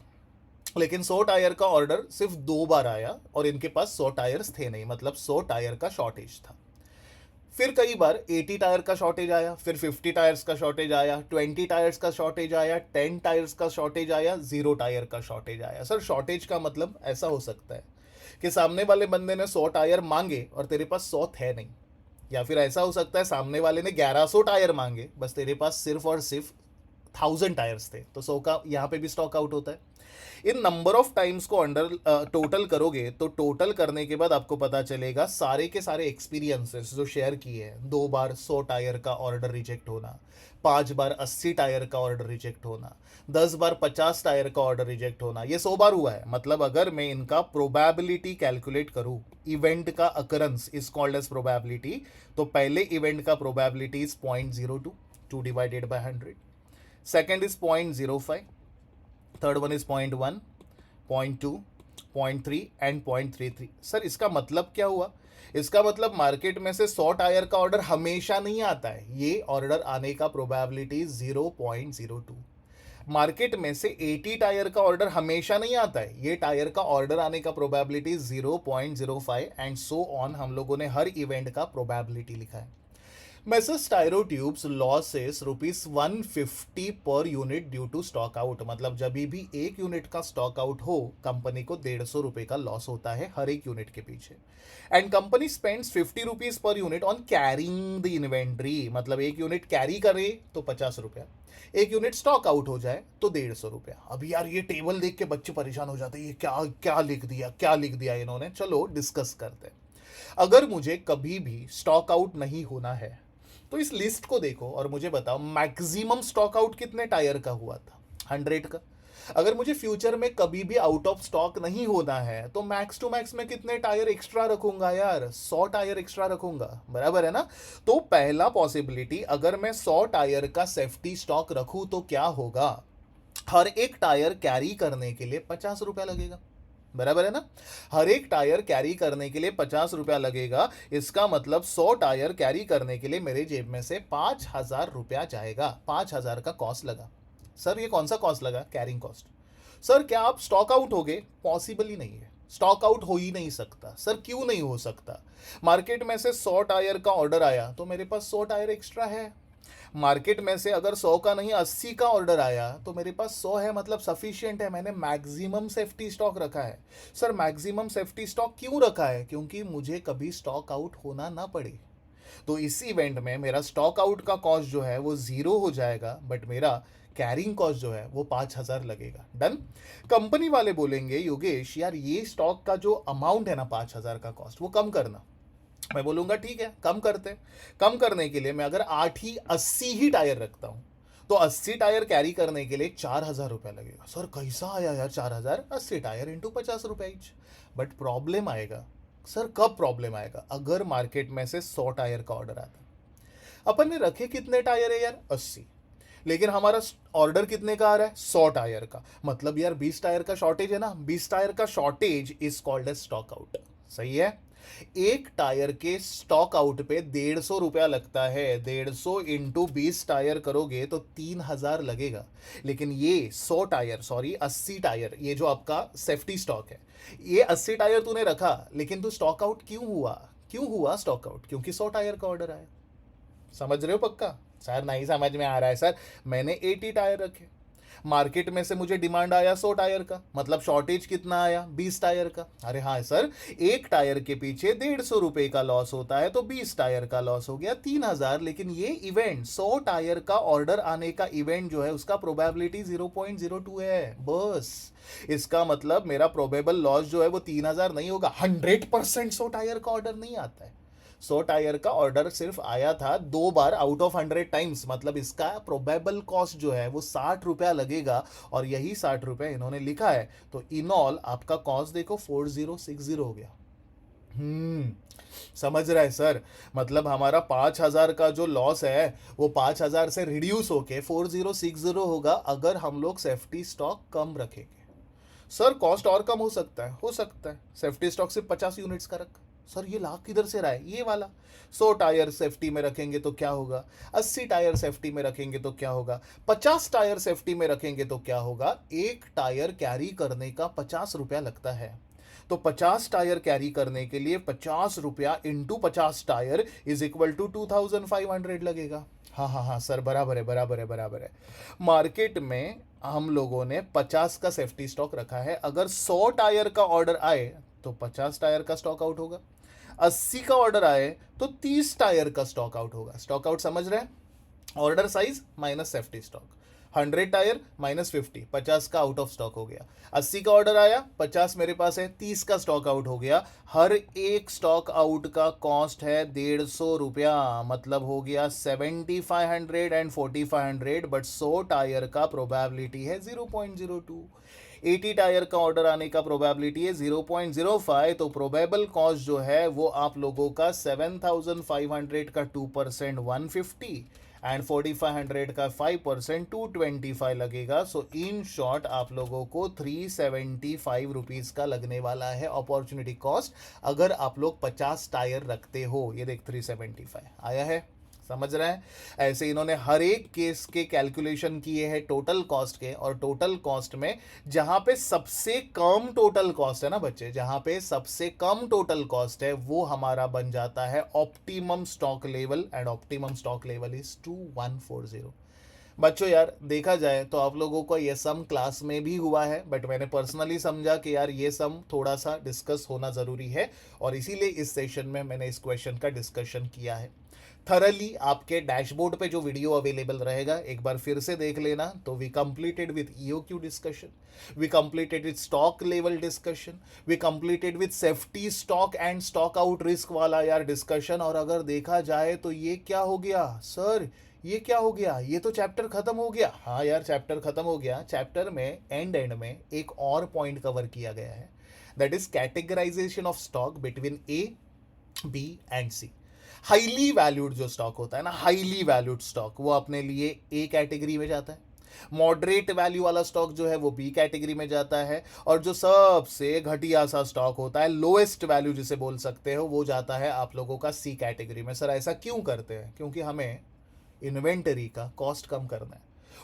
लेकिन 100 टायर का ऑर्डर सिर्फ 2 बार आया और इनके पास 100 टायर्स थे नहीं, मतलब 100 टायर का शॉर्टेज था। फिर कई बार 80 टायर का शॉर्टेज आया, फिर 50 टायर्स का शॉर्टेज आया, 20 टायर्स का शॉर्टेज आया, 10 टायर्स का शॉर्टेज आया, 0 टायर का शॉर्टेज आया। सर शॉर्टेज का मतलब ऐसा हो सकता है कि सामने वाले बंदे ने 100 टायर मांगे और तेरे पास 100 थे नहीं, या फिर ऐसा हो सकता है सामने वाले ने 1100 टायर मांगे, बस तेरे पास सिर्फ और सिर्फ 1000 टायर्स थे, तो 100 का यहाँ पे भी स्टॉक आउट होता है। इन नंबर ऑफ टाइम्स को अंडर टोटल करोगे तो टोटल करने के बाद आपको पता चलेगा सारे के सारे एक्सपीरियंसेस जो शेयर किए हैं। 2 बार 100 टायर का ऑर्डर रिजेक्ट होना, 5 बार 80 टायर का ऑर्डर रिजेक्ट होना, 10 बार 50 टायर का ऑर्डर रिजेक्ट होना, ये 100 बार हुआ है। मतलब अगर मैं इनका प्रोबेबिलिटी कैलकुलेट करूं, इवेंट का occurrence is called as probability, तो पहले इवेंट का probability is 0.02, 2 divided by 100, second is 0.05, third one is 0.1, 0.2, 0.3 and 0.33। Sir इसका मतलब क्या हुआ? इसका मतलब मार्केट में से 100 टायर का ऑर्डर हमेशा नहीं आता है, ये ऑर्डर आने का प्रोबेबिलिटी 0.02। मार्केट में से 80 टायर का ऑर्डर हमेशा नहीं आता है, ये टायर का ऑर्डर आने का प्रोबेबिलिटी 0.05 एंड सो ऑन। हम लोगों ने हर इवेंट का प्रोबेबिलिटी लिखा है। Messer Styro Tubes losses ₹150 पर unit due to stock out. मतलब जब भी एक यूनिट का स्टॉक आउट हो, कंपनी को ₹150 का लॉस होता है हर एक यूनिट के पीछे। And company spends ₹50 per unit on carrying the inventory. मतलब एक यूनिट कैरी करे तो ₹50, एक यूनिट स्टॉक आउट हो जाए तो ₹150। अब यार ये टेबल देख के बच्चे परेशान हो जाते हैं, ये क्या क्या लिख दिया, क्या लिख दिया इन्होंने। चलो डिस्कस करते हैं। अगर मुझे कभी भी स्टॉक आउट नहीं होना है तो इस लिस्ट को देखो और मुझे बताओ मैक्सिमम स्टॉक आउट कितने टायर का हुआ था? 100 का। अगर मुझे फ्यूचर में कभी भी आउट ऑफ स्टॉक नहीं होना है तो मैक्स टू मैक्स मैं कितने टायर एक्स्ट्रा रखूंगा यार? 100 टायर एक्स्ट्रा रखूंगा, बराबर है ना? तो पहला पॉसिबिलिटी, अगर मैं 100 टायर का सेफ्टी स्टॉक रखूं तो क्या होगा? हर एक टायर कैरी करने के लिए ₹50 लगेगा, बराबर है ना? हर एक टायर कैरी करने के लिए ₹50 लगेगा। इसका मतलब 100 टायर कैरी करने के लिए मेरे जेब में से ₹5000 जाएगा। 5000 का कॉस्ट लगा। सर ये कौन सा कॉस्ट लगा? Carrying cost. सर क्या आप स्टॉक आउट हो गए? पॉसिबल ही नहीं है, स्टॉक आउट हो ही नहीं सकता। सर क्यों नहीं हो सकता? मार्केट में से 100 टायर का ऑर्डर आया तो मेरे पास 100 टायर एक्स्ट्रा है। मार्केट में से अगर 100 का नहीं 80 का ऑर्डर आया तो मेरे पास 100 है, मतलब सफिशिएंट है। मैंने मैक्सिमम सेफ्टी स्टॉक रखा है। सर मैक्सिमम सेफ्टी स्टॉक क्यों रखा है? क्योंकि मुझे कभी स्टॉक आउट होना ना पड़े। तो इस इवेंट में मेरा स्टॉक आउट का कॉस्ट जो है वो 0 हो जाएगा, बट मेरा कैरिंग कॉस्ट जो है वो 5000 लगेगा। डन। कंपनी वाले बोलेंगे योगेश यार ये स्टॉक का जो अमाउंट है ना 5000 का कॉस्ट, वो कम करना। मैं बोलूंगा ठीक है कम करते। कम करने के लिए मैं अगर 80 ही टायर रखता हूं तो 80 टायर कैरी करने के लिए ₹4000 लगेगा। सर कैसा आया यार 4000? 80 tyre into ₹50 each. But problem आएगा। सर कब प्रॉब्लम आएगा? अगर मार्केट में से 100 टायर का ऑर्डर आता है। अपन ने रखे कितने टायर है यार? 80। लेकिन हमारा ऑर्डर कितने का आ रहा है? 100 टायर का। मतलब यार 20 टायर का शॉर्टेज है ना। 20 टायर का shortage is called as stock out. सही है। एक टायर के स्टॉक आउट पे ₹150 लगता है। 150 इंटू 20 टायर करोगे तो 3000 लगेगा। लेकिन ये 100 टायर, सॉरी 80 टायर, ये जो आपका सेफ्टी स्टॉक है, ये 80 टायर तूने रखा, लेकिन तू स्टॉक आउट क्यों हुआ? क्यों हुआ स्टॉक आउट? क्योंकि 100 टायर का ऑर्डर आया। समझ रहे हो पक्का? सर नहीं समझ में आ रहा है सर, मैंने 80 टायर रखे। मार्केट में से मुझे डिमांड आया 100 टायर का, मतलब शॉर्टेज कितना आया? 20 टायर का। अरे हाँ सर, एक टायर के पीछे ₹150 का लॉस होता है तो 20 टायर का लॉस हो गया 3000। लेकिन ये इवेंट 100 टायर का ऑर्डर आने का इवेंट जो है उसका प्रोबेबिलिटी 0.02 है बस। इसका मतलब मेरा प्रोबेबल लॉस जो है वो 3000 नहीं होगा। 100% 100 टायर का ऑर्डर नहीं आता है। 100 टायर का ऑर्डर सिर्फ आया था 2 बार आउट ऑफ 100 टाइम्स। मतलब इसका प्रोबेबल कॉस्ट जो है वो ₹60 लगेगा और यही ₹60 इन्होंने लिखा है। तो इन ऑल आपका कॉस्ट देखो 4060 हो गया। हम्म, समझ रहा है सर। मतलब हमारा 5,000 का जो लॉस है वो 5,000 से रिड्यूस होके 4,060 होगा अगर हम लोग सेफ्टी स्टॉक कम रखेंगे। सर कॉस्ट और कम हो सकता है, हो सकता है। सेफ्टी स्टॉक सिर्फ 50 यूनिट्स का रखा। सर ये लाख किधर से रहा है? ये वाला 100 टायर सेफ्टी में रखेंगे तो क्या होगा, 80 टायर सेफ्टी में रखेंगे तो क्या होगा, 50 टायर सेफ्टी में रखेंगे तो क्या होगा। एक टायर कैरी करने का 50 रुपया लगता है, तो 50 टायर कैरी करने के लिए 50 रुपया into 50 tyre is equal to 2,500 लगेगा। हाँ हाँ हाँ सर, बराबर है बराबर है बराबर है। मार्केट में हम लोगों ने 50 का सेफ्टी स्टॉक रखा है। अगर 100 टायर का ऑर्डर आए तो 50 टायर का स्टॉक आउट होगा, 80 का ऑर्डर आए तो 30 टायर का स्टॉक आउट होगा। स्टॉक आउट समझ रहे हैं? Order size minus safety stock. 100 tyre minus 50, 50 का आउट ऑफ स्टॉक हो गया। 80 का ऑर्डर आया, 50 मेरे पास है, 30 का स्टॉक आउट हो गया। हर एक स्टॉक आउट का कॉस्ट है 150 रुपया, मतलब हो गया 7,500 एंड 4,500। बट 100 टायर का प्रोबेबिलिटी है 0.02। 80 टायर का ऑर्डर आने का प्रोबेबिलिटी है 0.05। तो प्रोबेबल कॉस्ट जो है वो आप लोगों का 7,500 का 2% 150 एंड 4,500 का 5% 225 लगेगा। सो इन शॉर्ट आप लोगों को 375 रुपीज़ का लगने वाला है अपॉर्चुनिटी कॉस्ट, अगर आप लोग 50 टायर रखते हो। ये देख 375 आया है, समझ रहे हैं? ऐसे इन्होंने हर एक केस के कैलकुलेशन किए हैं टोटल कॉस्ट के, और टोटल कॉस्ट में जहां पे सबसे कम टोटल कॉस्ट है ना बच्चे, जहां पे सबसे कम टोटल कॉस्ट है वो हमारा बन जाता है optimum stock level, and optimum stock level is 2140। बच्चों यार देखा जाए तो आप लोगों को ये सम क्लास में भी हुआ है, बट मैंने पर्सनली समझा कि यार ये सम थोड़ा सा डिस्कस होना ज़रूरी है, और इसीलिए इस सेशन में मैंने इस क्वेश्चन का डिस्कशन किया है। थरली आपके डैशबोर्ड पे जो वीडियो अवेलेबल रहेगा एक बार फिर से देख लेना। तो we completed with EOQ discussion, we completed with stock level discussion, we completed with safety stock and stock out risk वाला यार डिस्कशन। और अगर देखा जाए तो ये क्या हो गया सर, ये क्या हो गया, ये तो चैप्टर खत्म हो गया। हाँ यार चैप्टर खत्म हो गया। चैप्टर में एंड में एक और पॉइंट कवर किया गया है, that is categorization of stock between A, B and C. Highly valued जो स्टॉक होता है ना, हाईली वैल्यूड स्टॉक, वो अपने लिए ए कैटेगरी में जाता है। मॉडरेट वैल्यू वाला स्टॉक जो है वो बी कैटेगरी में जाता है, और जो सबसे घटिया सा स्टॉक होता है, लोएस्ट वैल्यू जिसे बोल सकते हो, वो जाता है आप लोगों का सी कैटेगरी में। सर ऐसा क्यों करते हैं? क्योंकि हमें इन्वेंटरी का कॉस्ट कम करना है,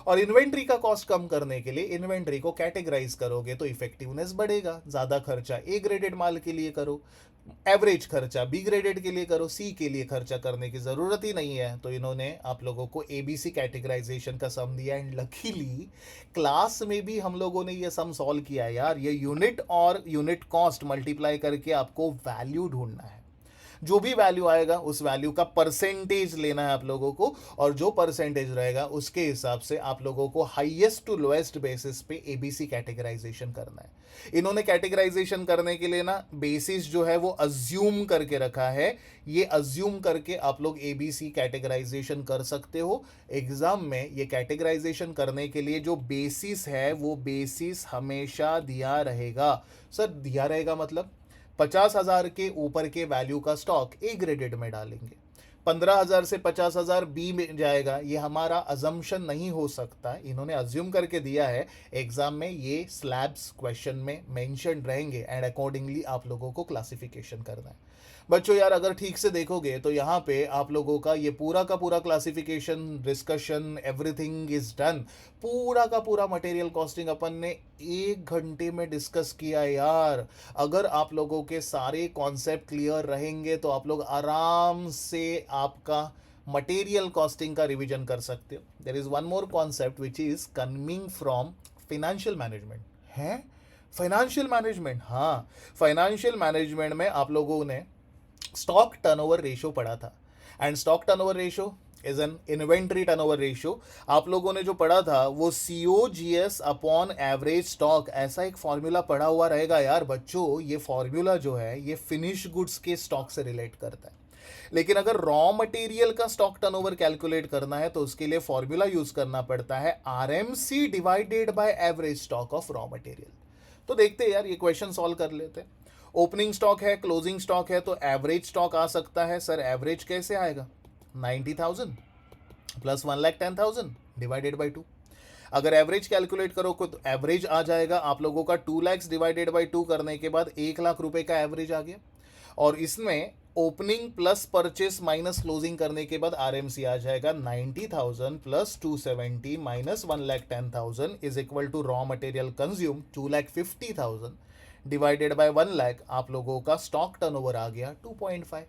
और इन्वेंट्री का कॉस्ट कम करने के लिए इन्वेंट्री को कैटेगराइज करोगे तो इफेक्टिवनेस बढ़ेगा। ज़्यादा खर्चा ए ग्रेडेड माल के लिए करो, एवरेज खर्चा बी ग्रेडेड के लिए करो, सी के लिए खर्चा करने की ज़रूरत ही नहीं है। तो इन्होंने आप लोगों को एबीसी कैटेगराइजेशन का सम दिया, एंड लकीली क्लास में भी हम लोगों ने ये सम सॉल्व किया है यार। ये यूनिट और यूनिट कॉस्ट मल्टीप्लाई करके आपको वैल्यू ढूंढना है। जो भी वैल्यू आएगा उस वैल्यू का परसेंटेज लेना है आप लोगों को, और जो परसेंटेज रहेगा उसके हिसाब से आप लोगों को हाईएस्ट टू लोएस्ट बेसिस पे एबीसी कैटेगराइजेशन करना है। इन्होंने कैटेगराइजेशन करने के लिए ना बेसिस जो है वो अज्यूम करके रखा है। ये अज्यूम करके आप लोग एबीसी कैटेगराइजेशन कर सकते हो। एग्जाम में ये कैटेगराइजेशन करने के लिए जो बेसिस है वो बेसिस हमेशा दिया रहेगा। सर दिया रहेगा मतलब 50,000 के ऊपर के वैल्यू का स्टॉक ए ग्रेडेड में डालेंगे, 15,000 से 50,000 बी में जाएगा। ये हमारा अजम्पशन नहीं हो सकता, इन्होंने अज्यूम करके दिया है। एग्जाम में ये स्लैब्स क्वेश्चन में मेंशन रहेंगे, एंड अकॉर्डिंगली आप लोगों को क्लासिफिकेशन करना है। बच्चों यार अगर ठीक से देखोगे तो यहाँ पे आप लोगों का ये पूरा का पूरा classification discussion everything is done. पूरा का पूरा मटेरियल कॉस्टिंग अपन ने 1 घंटे में डिस्कस किया यार। अगर आप लोगों के सारे कॉन्सेप्ट क्लियर रहेंगे तो आप लोग आराम से आपका मटेरियल कॉस्टिंग का रिवीजन कर सकते हो। There is one more concept which is coming from financial management है। फाइनेंशियल मैनेजमेंट, हाँ फाइनेंशियल मैनेजमेंट में आप लोगों ने स्टॉक टर्नओवर रेशियो पढ़ा था, and stock turnover ratio is an inventory turnover ratio. आप लोगों ने जो पढ़ा था वो COGS अपॉन एवरेज स्टॉक, ऐसा एक फॉर्मूला पढ़ा हुआ रहेगा यार बच्चों। ये फॉर्मूला जो है ये फिनिश गुड्स के स्टॉक से रिलेट करता है, लेकिन अगर रॉ मटेरियल का स्टॉक टर्नओवर कैलकुलेट करना है तो उसके लिए फॉर्मूला यूज करना पड़ता है RMC divided by average stock of raw material. तो देखते हैं यार, ये क्वेश्चन सॉल्व कर लेते हैं। ओपनिंग स्टॉक है, क्लोजिंग स्टॉक है, तो एवरेज स्टॉक आ सकता है। सर एवरेज कैसे आएगा? 90,000 प्लस 1,10,000 डिवाइडेड बाई 2। अगर एवरेज कैलकुलेट करो तो एवरेज आ जाएगा आप लोगों का 2 लाख डिवाइडेड बाई 2 करने के बाद 1 लाख रुपए का एवरेज आ गया। और इसमें opening plus purchase minus closing करने के बाद आरएमसी आ जाएगा 90,000 plus 270 minus 1,10,000 is equal to raw material consume 2,50,000 divided by 1 lakh. आप लोगों का स्टॉक टर्नओवर आ गया 2.5।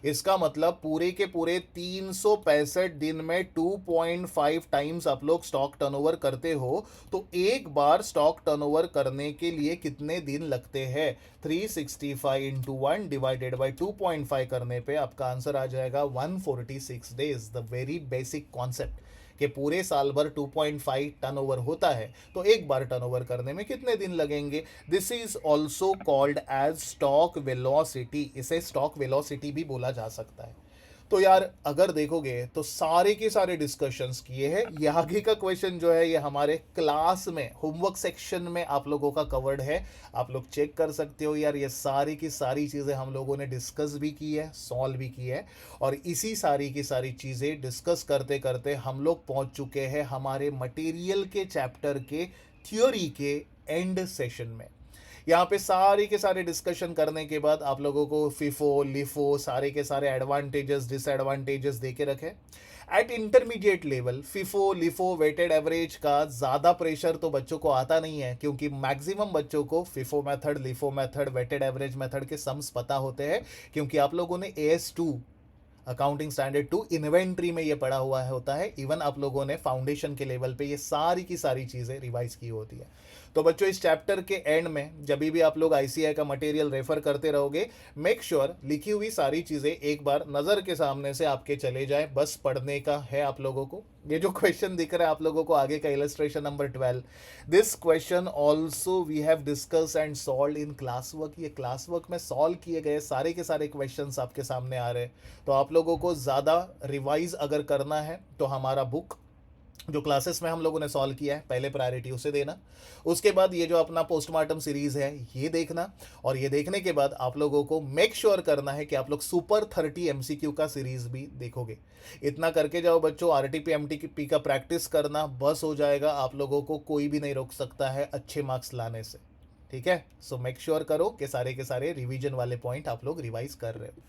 इसका मतलब पूरे के पूरे 365 दिन में 2.5 टाइम्स आप लोग स्टॉक टर्नओवर करते हो। तो एक बार स्टॉक टर्नओवर करने के लिए कितने दिन लगते हैं? 365 इंटू 1 डिवाइडेड बाई 2.5 करने पे आपका आंसर आ जाएगा 146 days. The very basic concept कि पूरे साल भर 2.5 टर्नओवर होता है तो एक बार टर्नओवर करने में कितने दिन लगेंगे। This is also called as stock velocity. इसे स्टॉक वेलोसिटी भी बोला जा सकता है। तो यार अगर देखोगे तो सारे के सारे डिस्कशंस किए हैं। ये आगे का क्वेश्चन जो है ये हमारे क्लास में होमवर्क सेक्शन में आप लोगों का कवर्ड है, आप लोग चेक कर सकते हो। यार ये सारी की सारी चीज़ें हम लोगों ने डिस्कस भी की है, सॉल्व भी की है, और इसी सारी की सारी चीज़ें डिस्कस करते करते हम लोग पहुंच चुके हैं हमारे मटेरियल के चैप्टर के थ्योरी के एंड सेशन में। यहाँ पे सारे के सारे डिस्कशन करने के बाद आप लोगों को फिफो लिफो सारे के सारे एडवांटेजेस डिसएडवांटेजेस दे के रखे। At intermediate level FIFO LIFO weighted average का ज़्यादा प्रेशर तो बच्चों को आता नहीं है, क्योंकि मैक्सिमम बच्चों को FIFO method LIFO method weighted average method के सम्स पता होते हैं, क्योंकि आप लोगों ने AS2 अकाउंटिंग स्टैंडर्ड 2 इन्वेंट्री में ये पढ़ा हुआ है होता है। इवन आप लोगों ने फाउंडेशन के लेवल पे ये सारी की सारी चीज़ें रिवाइज की होती है। तो बच्चों इस चैप्टर के एंड में जब भी आप लोग ICAI का मटेरियल रेफर करते रहोगे, मेक श्योर लिखी हुई सारी चीज़ें एक बार नज़र के सामने से आपके चले जाए, बस पढ़ने का है आप लोगों को। ये जो क्वेश्चन दिख रहा है आप लोगों को आगे का illustration number 12, this question also we have discuss and solve in class work. ये क्लास वर्क में सॉल्व किए गए सारे के सारे क्वेश्चन आपके सामने आ रहे हैं। तो आप लोगों को ज़्यादा रिवाइज अगर करना है तो हमारा बुक जो क्लासेस में हम लोगों ने सॉल्व किया है पहले प्रायोरिटी उसे देना। उसके बाद ये जो अपना पोस्टमार्टम सीरीज़ है ये देखना, और ये देखने के बाद आप लोगों को मेक श्योर करना है कि आप लोग सुपर 30 MCQ का सीरीज़ भी देखोगे। इतना करके जाओ बच्चों, RTP MTP का प्रैक्टिस करना बस हो जाएगा। आप लोगों को कोई भी नहीं रोक सकता है अच्छे मार्क्स लाने से, ठीक है। सो मेक श्योर करो कि सारे के सारे रिवीजन वाले पॉइंट आप लोग रिवाइज कर रहे हो।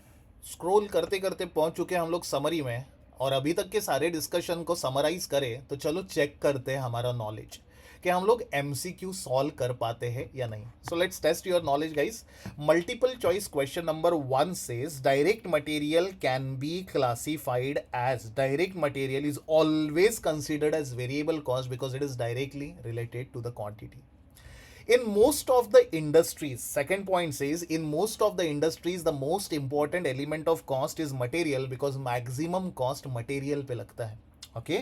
स्क्रॉल करते करते पहुंच चुके हैं हम लोग समरी में, और अभी तक के सारे डिस्कशन को समराइज करें तो चलो चेक करते हैं हमारा नॉलेज कि हम लोग MCQ सॉल्व कर पाते हैं या नहीं। So let's test your knowledge guys. Multiple choice question number 1 says direct material can be classified as, direct material is always considered as variable cost because it is directly related to the quantity. In most of the industries, second point says, in most of the industries, the most important element of cost is material because maximum cost material पे लगता है। Okay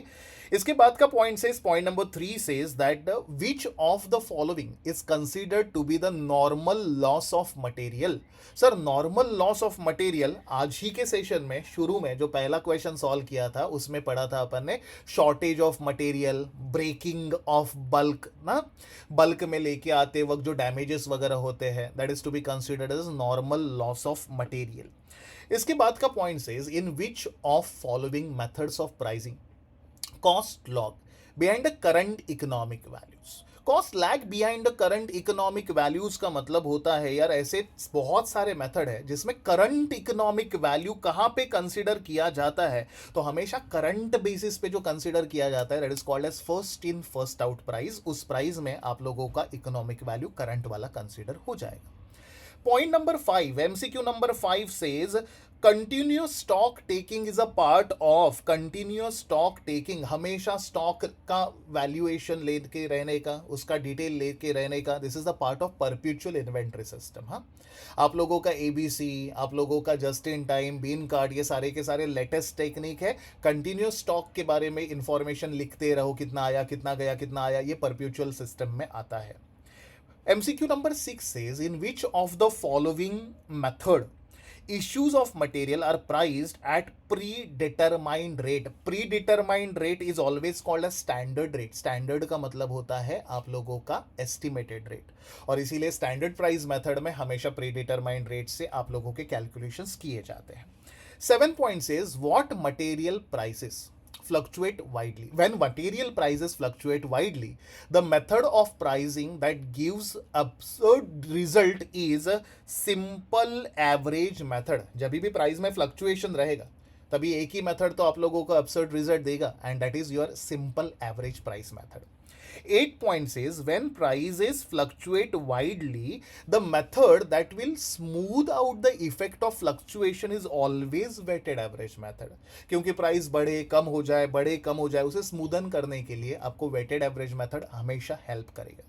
इसके बाद का point says, point number 3 says that which of the following is considered to be the normal loss of material. Sir normal loss of material आज ही के session में शुरू में जो पहला क्वेश्चन सॉल्व किया था उसमें पढ़ा था अपन ने, shortage of material, breaking of bulk ना, बल्क में लेके आते वक्त जो डैमेजेस वगैरह होते हैं that is to be considered as normal loss of material. इसके बाद का point says in which of following methods of pricing cost lag behind the current economic values। Cost lag behind the current economic values का मतलब होता है यार ऐसे बहुत सारे मेथड है जिसमें करंट इकोनॉमिक वैल्यू कहां पे कंसीडर किया जाता है, तो हमेशा करंट बेसिस पे जो कंसीडर किया जाता है that is called as first in first out price. उस प्राइस में आप लोगों का इकोनॉमिक वैल्यू करंट वाला कंसीडर हो जाएगा। Point number 5, MCQ number 5 says continuous stock taking is a part of, continuous stock taking हमेशा स्टॉक का वैल्यूएशन लेके रहने का, उसका डिटेल लेके रहने का, this is the part of perpetual inventory system. हाँ आप लोगों का ABC, आप लोगों का just in time, bin card, ये सारे के सारे लेटेस्ट टेक्निक है। कंटिन्यूस स्टॉक के बारे में इंफॉर्मेशन लिखते रहो, कितना आया कितना गया कितना आया, ये परपेचुअल सिस्टम में आता है। MCQ number 6 says in which of the following method issues of material are priced at predetermined rate. Predetermined rate is always called a standard rate. Standard का मतलब होता है आप लोगों का estimated rate, और इसीलिए standard price method में हमेशा predetermined rate से आप लोगों के calculations किए जाते हैं. 7 point says what material prices fluctuate widely. When material prices fluctuate widely, the method of pricing that gives absurd result is a simple average method. जब भी प्राइस में फ्लक्चुएशन रहेगा तभी एक ही मेथड तो आप लोगों को absurd result देगा, and that is your simple average price method. 8 point says when prices fluctuate widely, the method that will smooth out the effect of fluctuation is always weighted average method. क्योंकि price बढ़े कम हो जाए उसे smoothen करने के लिए आपको weighted average method हमेशा हेल्प करेगा.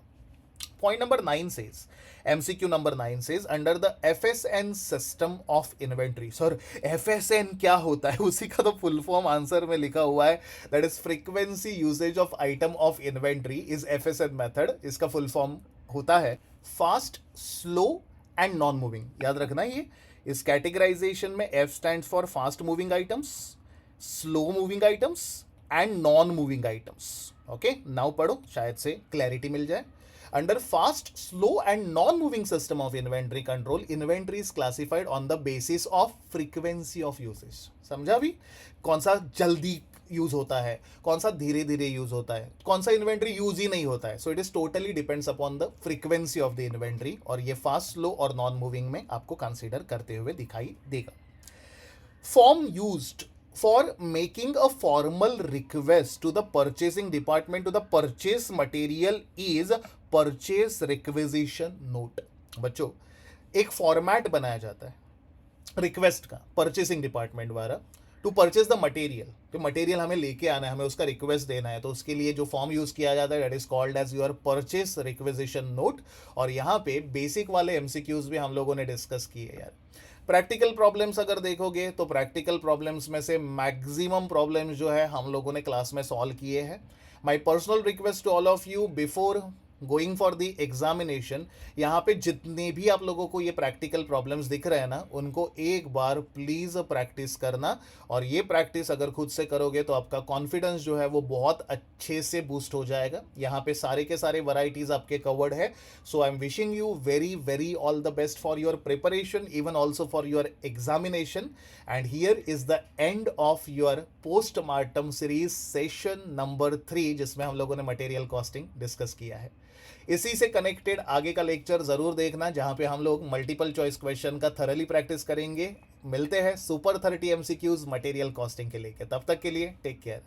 Point number 9 says, MCQ number 9 says, under the FSN system of inventory. Sir, FSN क्या होता है? उसी का तो फुल फॉर्म आंसर में लिखा हुआ है. That is frequency usage of item of inventory is FSN method. इसका फुल फॉर्म होता है fast, slow and non moving. याद रखना ये. इस कैटेगराइजेशन में F stands for fast moving items, slow moving items and non moving items. Okay, now पढ़ो, शायद से क्लैरिटी मिल जाए. Under fast, slow and non-moving system of inventory control, inventory is classified on the basis of frequency of usage. समझा भी? कौन सा जल्दी use होता है, कौन सा धीरे धीरे यूज होता है, कौन सा इन्वेंट्री यूज ही नहीं होता है. So it is totally depends upon the frequency of the inventory, और ये फास्ट, स्लो और नॉन मूविंग में आपको कंसीडर करते हुए दिखाई देगा. Form used for making a formal request to the purchasing department to the purchase material is purchase requisition note. बच्चों, एक फॉर्मेट बनाया जाता है रिक्वेस्ट का परचेसिंग डिपार्टमेंट द्वारा टू परचेज द मटेरियल. तो मटेरियल हमें लेके आना है, हमें उसका रिक्वेस्ट देना है, तो उसके लिए जो फॉर्म यूज किया जाता है that is called as your purchase requisition note. और यहाँ पे बेसिक वाले एमसीक्यूज भी हम लोगों ने डिस्कस किए यार. प्रैक्टिकल प्रॉब्लम्स अगर देखोगे तो प्रैक्टिकल प्रॉब्लम्स में से मैक्सिमम प्रॉब्लम्स जो है हम लोगों ने क्लास में सॉल्व किए हैं. My personal request to all of you before going for the examination, यहाँ पे जितने भी आप लोगों को ये प्रैक्टिकल प्रॉब्लम्स दिख रहे हैं ना, उनको एक बार प्लीज़ प्रैक्टिस करना. और ये प्रैक्टिस अगर खुद से करोगे तो आपका कॉन्फिडेंस जो है वो बहुत अच्छे से बूस्ट हो जाएगा. यहाँ पे सारे के सारे वैरायटीज़ आपके कवर्ड है. So I am wishing you very very all the best for your preparation, even also for your examination. And here is the end of your postmortem series session number 3, जिसमें हम लोगों ने material costing discuss किया है. इसी से connected आगे का लेक्चर ज़रूर देखना, जहाँ पे हम लोग मल्टीपल चॉइस क्वेश्चन का थरली प्रैक्टिस करेंगे. मिलते हैं सुपर 30 MCQs मटेरियल कॉस्टिंग के लेके. तब तक के लिए टेक केयर.